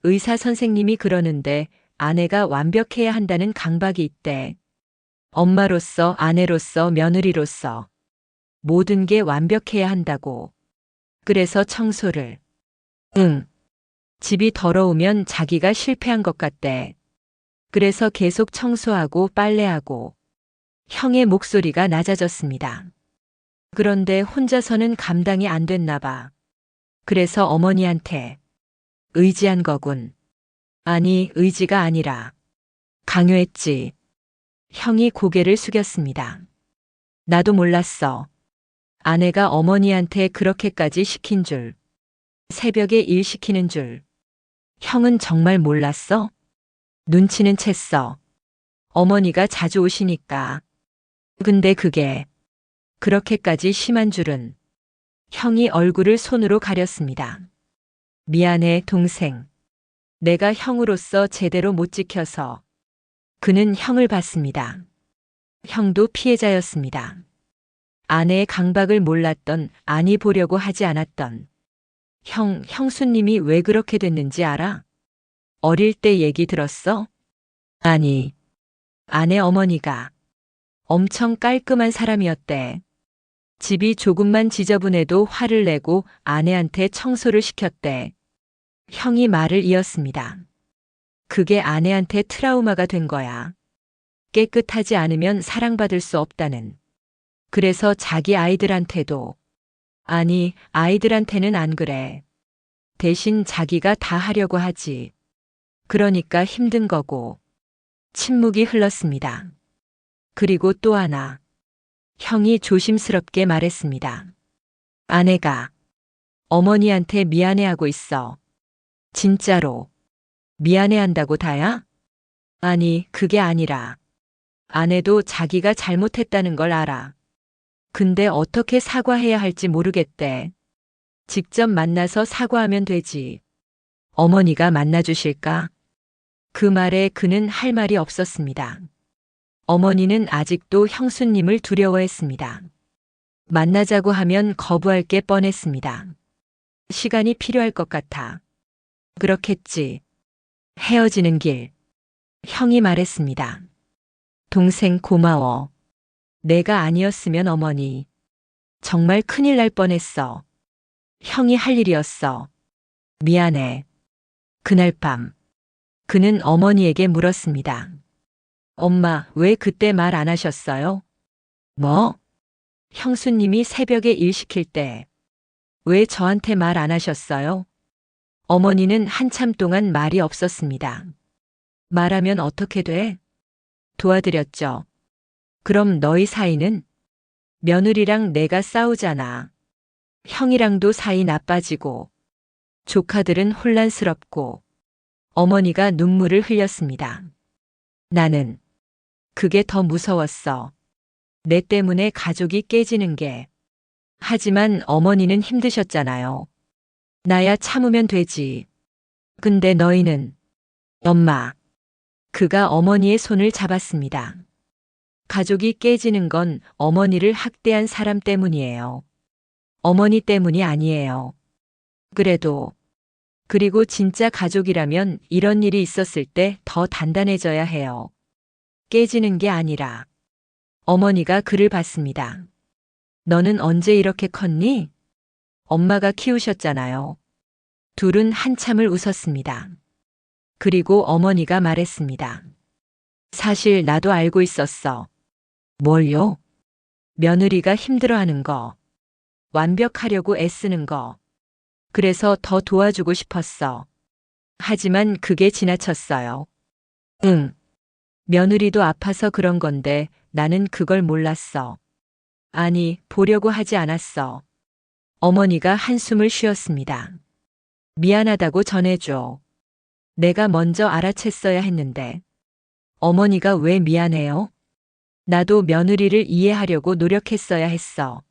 의사 선생님이 그러는데 아내가 완벽해야 한다는 강박이 있대. 엄마로서, 아내로서, 며느리로서 모든 게 완벽해야 한다고. 그래서 청소를. 응. 집이 더러우면 자기가 실패한 것 같대. 그래서 계속 청소하고 빨래하고. 형의 목소리가 낮아졌습니다. 그런데 혼자서는 감당이 안 됐나 봐. 그래서 어머니한테 의지한 거군. 아니, 의지가 아니라 강요했지. 형이 고개를 숙였습니다. 나도 몰랐어. 아내가 어머니한테 그렇게까지 시킨 줄. 새벽에 일 시키는 줄. 형은 정말 몰랐어? 눈치는 챘어. 어머니가 자주 오시니까. 근데 그게 그렇게까지 심한 줄은. 형이 얼굴을 손으로 가렸습니다. 미안해, 동생. 내가 형으로서 제대로 못 지켜서. 그는 형을 봤습니다. 형도 피해자였습니다. 아내의 강박을 몰랐던, 아니 보려고 하지 않았던. 형수님이 왜 그렇게 됐는지 알아? 어릴 때 얘기 들었어? 아니, 아내 어머니가 엄청 깔끔한 사람이었대. 집이 조금만 지저분해도 화를 내고 아내한테 청소를 시켰대. 형이 말을 이었습니다. 그게 아내한테 트라우마가 된 거야. 깨끗하지 않으면 사랑받을 수 없다는. 그래서 자기 아이들한테도. 아니, 아이들한테는 안 그래. 대신 자기가 다 하려고 하지. 그러니까 힘든 거고. 침묵이 흘렀습니다. 그리고 또 하나. 형이 조심스럽게 말했습니다. 아내가 어머니한테 미안해하고 있어. 진짜로. 미안해한다고 다야? 아니, 그게 아니라. 아내도 자기가 잘못했다는 걸 알아. 근데 어떻게 사과해야 할지 모르겠대. 직접 만나서 사과하면 되지. 어머니가 만나주실까? 그 말에 그는 할 말이 없었습니다. 어머니는 아직도 형수님을 두려워했습니다. 만나자고 하면 거부할 게 뻔했습니다. 시간이 필요할 것 같아. 그렇겠지. 헤어지는 길. 형이 말했습니다. 동생 고마워. 내가 아니었으면 어머니. 정말 큰일 날 뻔했어. 형이 할 일이었어. 미안해. 그날 밤, 그는 어머니에게 물었습니다. 엄마, 왜 그때 말 안 하셨어요? 뭐? 형수님이 새벽에 일 시킬 때, 왜 저한테 말 안 하셨어요? 어머니는 한참 동안 말이 없었습니다. 말하면 어떻게 돼? 도와드렸죠. 그럼 너희 사이는? 며느리랑 내가 싸우잖아. 형이랑도 사이 나빠지고, 조카들은 혼란스럽고, 어머니가 눈물을 흘렸습니다. 나는 그게 더 무서웠어. 내 때문에 가족이 깨지는 게. 하지만 어머니는 힘드셨잖아요. 나야 참으면 되지. 근데 너희는, 엄마. 그가 어머니의 손을 잡았습니다. 가족이 깨지는 건 어머니를 학대한 사람 때문이에요. 어머니 때문이 아니에요. 그리고 진짜 가족이라면 이런 일이 있었을 때 더 단단해져야 해요. 깨지는 게 아니라. 어머니가 그를 봤습니다. 너는 언제 이렇게 컸니? 엄마가 키우셨잖아요. 둘은 한참을 웃었습니다. 그리고 어머니가 말했습니다. 사실 나도 알고 있었어. 뭘요? 며느리가 힘들어하는 거. 완벽하려고 애쓰는 거. 그래서 더 도와주고 싶었어. 하지만 그게 지나쳤어요. 응. 며느리도 아파서 그런 건데 나는 그걸 몰랐어. 아니, 보려고 하지 않았어. 어머니가 한숨을 쉬었습니다. 미안하다고 전해줘. 내가 먼저 알아챘어야 했는데. 어머니가 왜 미안해요? 나도 며느리를 이해하려고 노력했어야 했어.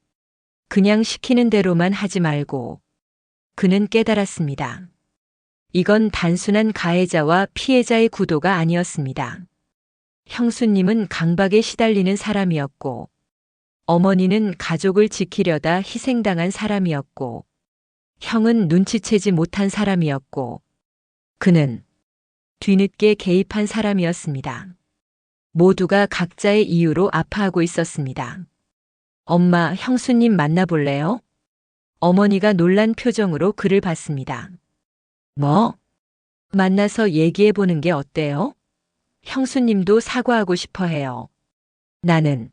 그냥 시키는 대로만 하지 말고. 그는 깨달았습니다. 이건 단순한 가해자와 피해자의 구도가 아니었습니다. 형수님은 강박에 시달리는 사람이었고, 어머니는 가족을 지키려다 희생당한 사람이었고, 형은 눈치채지 못한 사람이었고, 그는 뒤늦게 개입한 사람이었습니다. 모두가 각자의 이유로 아파하고 있었습니다. 엄마, 형수님 만나볼래요? 어머니가 놀란 표정으로 그를 봤습니다. 뭐? 만나서 얘기해보는 게 어때요? 형수님도 사과하고 싶어 해요. 나는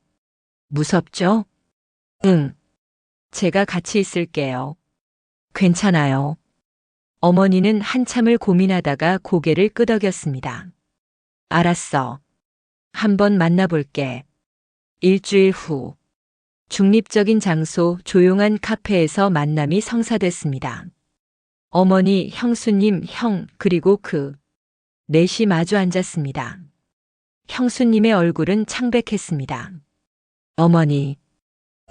무섭죠? 응. 제가 같이 있을게요. 괜찮아요. 어머니는 한참을 고민하다가 고개를 끄덕였습니다. 알았어. 한번 만나볼게. 일주일 후. 중립적인 장소 조용한 카페에서 만남이 성사됐습니다. 어머니, 형수님, 형, 그리고 넷이 마주 앉았습니다. 형수님의 얼굴은 창백했습니다. 어머니,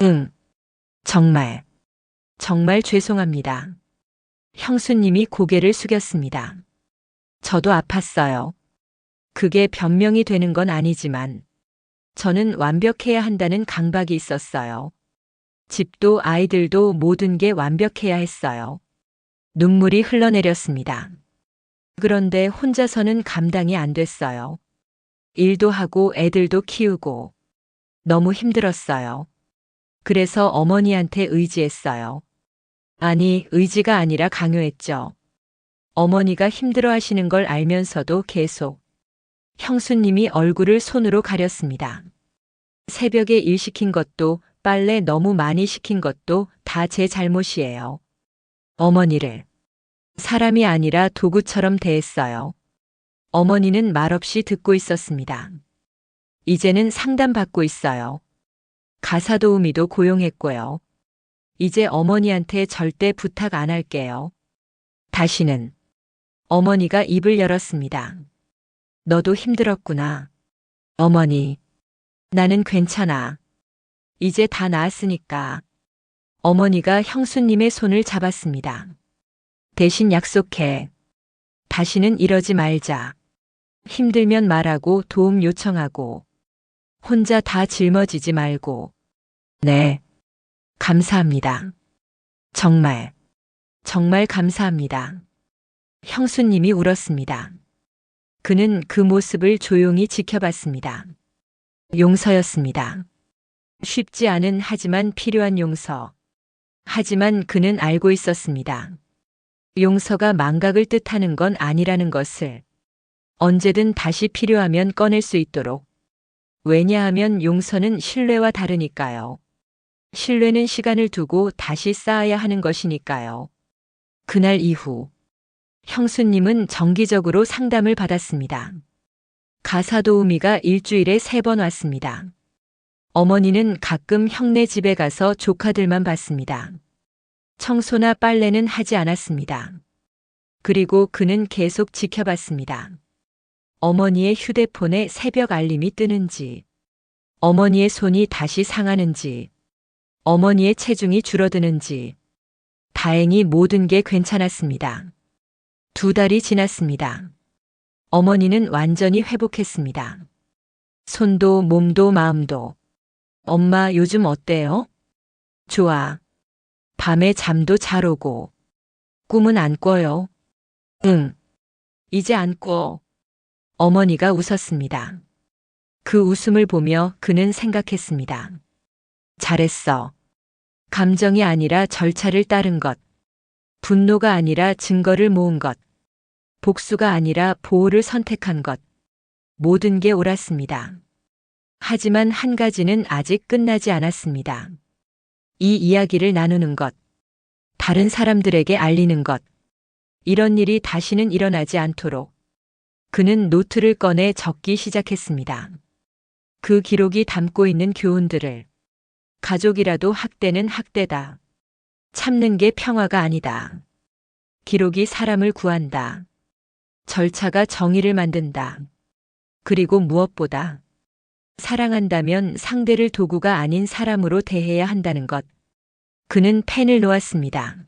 응, 정말 죄송합니다. 형수님이 고개를 숙였습니다. 저도 아팠어요. 그게 변명이 되는 건 아니지만 저는 완벽해야 한다는 강박이 있었어요. 집도 아이들도 모든 게 완벽해야 했어요. 눈물이 흘러내렸습니다. 그런데 혼자서는 감당이 안 됐어요. 일도 하고 애들도 키우고 너무 힘들었어요. 그래서 어머니한테 의지했어요. 아니, 의지가 아니라 강요했죠. 어머니가 힘들어 하시는 걸 알면서도 계속. 형수님이 얼굴을 손으로 가렸습니다. 새벽에 일 시킨 것도 빨래 너무 많이 시킨 것도 다 제 잘못이에요. 어머니를 사람이 아니라 도구처럼 대했어요. 어머니는 말없이 듣고 있었습니다. 이제는 상담받고 있어요. 가사 도우미도 고용했고요. 이제 어머니한테 절대 부탁 안 할게요. 다시는. 어머니가 입을 열었습니다. 너도 힘들었구나. 어머니, 나는 괜찮아. 이제 다 나았으니까. 어머니가 형수님의 손을 잡았습니다. 대신 약속해. 다시는 이러지 말자. 힘들면 말하고 도움 요청하고. 혼자 다 짊어지지 말고. 네. 감사합니다. 정말 감사합니다. 형수님이 울었습니다. 그는 그 모습을 조용히 지켜봤습니다. 용서였습니다. 쉽지 않은 하지만 필요한 용서. 하지만 그는 알고 있었습니다. 용서가 망각을 뜻하는 건 아니라는 것을. 언제든 다시 필요하면 꺼낼 수 있도록. 왜냐하면 용서는 신뢰와 다르니까요. 신뢰는 시간을 두고 다시 쌓아야 하는 것이니까요. 그날 이후 형수님은 정기적으로 상담을 받았습니다. 가사도우미가 일주일에 3번 왔습니다. 어머니는 가끔 형네 집에 가서 조카들만 봤습니다. 청소나 빨래는 하지 않았습니다. 그리고 그는 계속 지켜봤습니다. 어머니의 휴대폰에 새벽 알림이 뜨는지, 어머니의 손이 다시 상하는지, 어머니의 체중이 줄어드는지. 다행히 모든 게 괜찮았습니다. 2달이 지났습니다. 어머니는 완전히 회복했습니다. 손도 몸도 마음도. 엄마 요즘 어때요? 좋아. 밤에 잠도 잘 오고. 꿈은 안 꿔요? 응. 이제 안 꿔. 어머니가 웃었습니다. 그 웃음을 보며 그는 생각했습니다. 잘했어. 감정이 아니라 절차를 따른 것. 분노가 아니라 증거를 모은 것. 복수가 아니라 보호를 선택한 것. 모든 게 옳았습니다. 하지만 한 가지는 아직 끝나지 않았습니다. 이 이야기를 나누는 것. 다른 사람들에게 알리는 것. 이런 일이 다시는 일어나지 않도록. 그는 노트를 꺼내 적기 시작했습니다. 그 기록이 담고 있는 교훈들을. 가족이라도 학대는 학대다. 참는 게 평화가 아니다. 기록이 사람을 구한다. 절차가 정의를 만든다. 그리고 무엇보다 사랑한다면 상대를 도구가 아닌 사람으로 대해야 한다는 것. 그는 펜을 놓았습니다.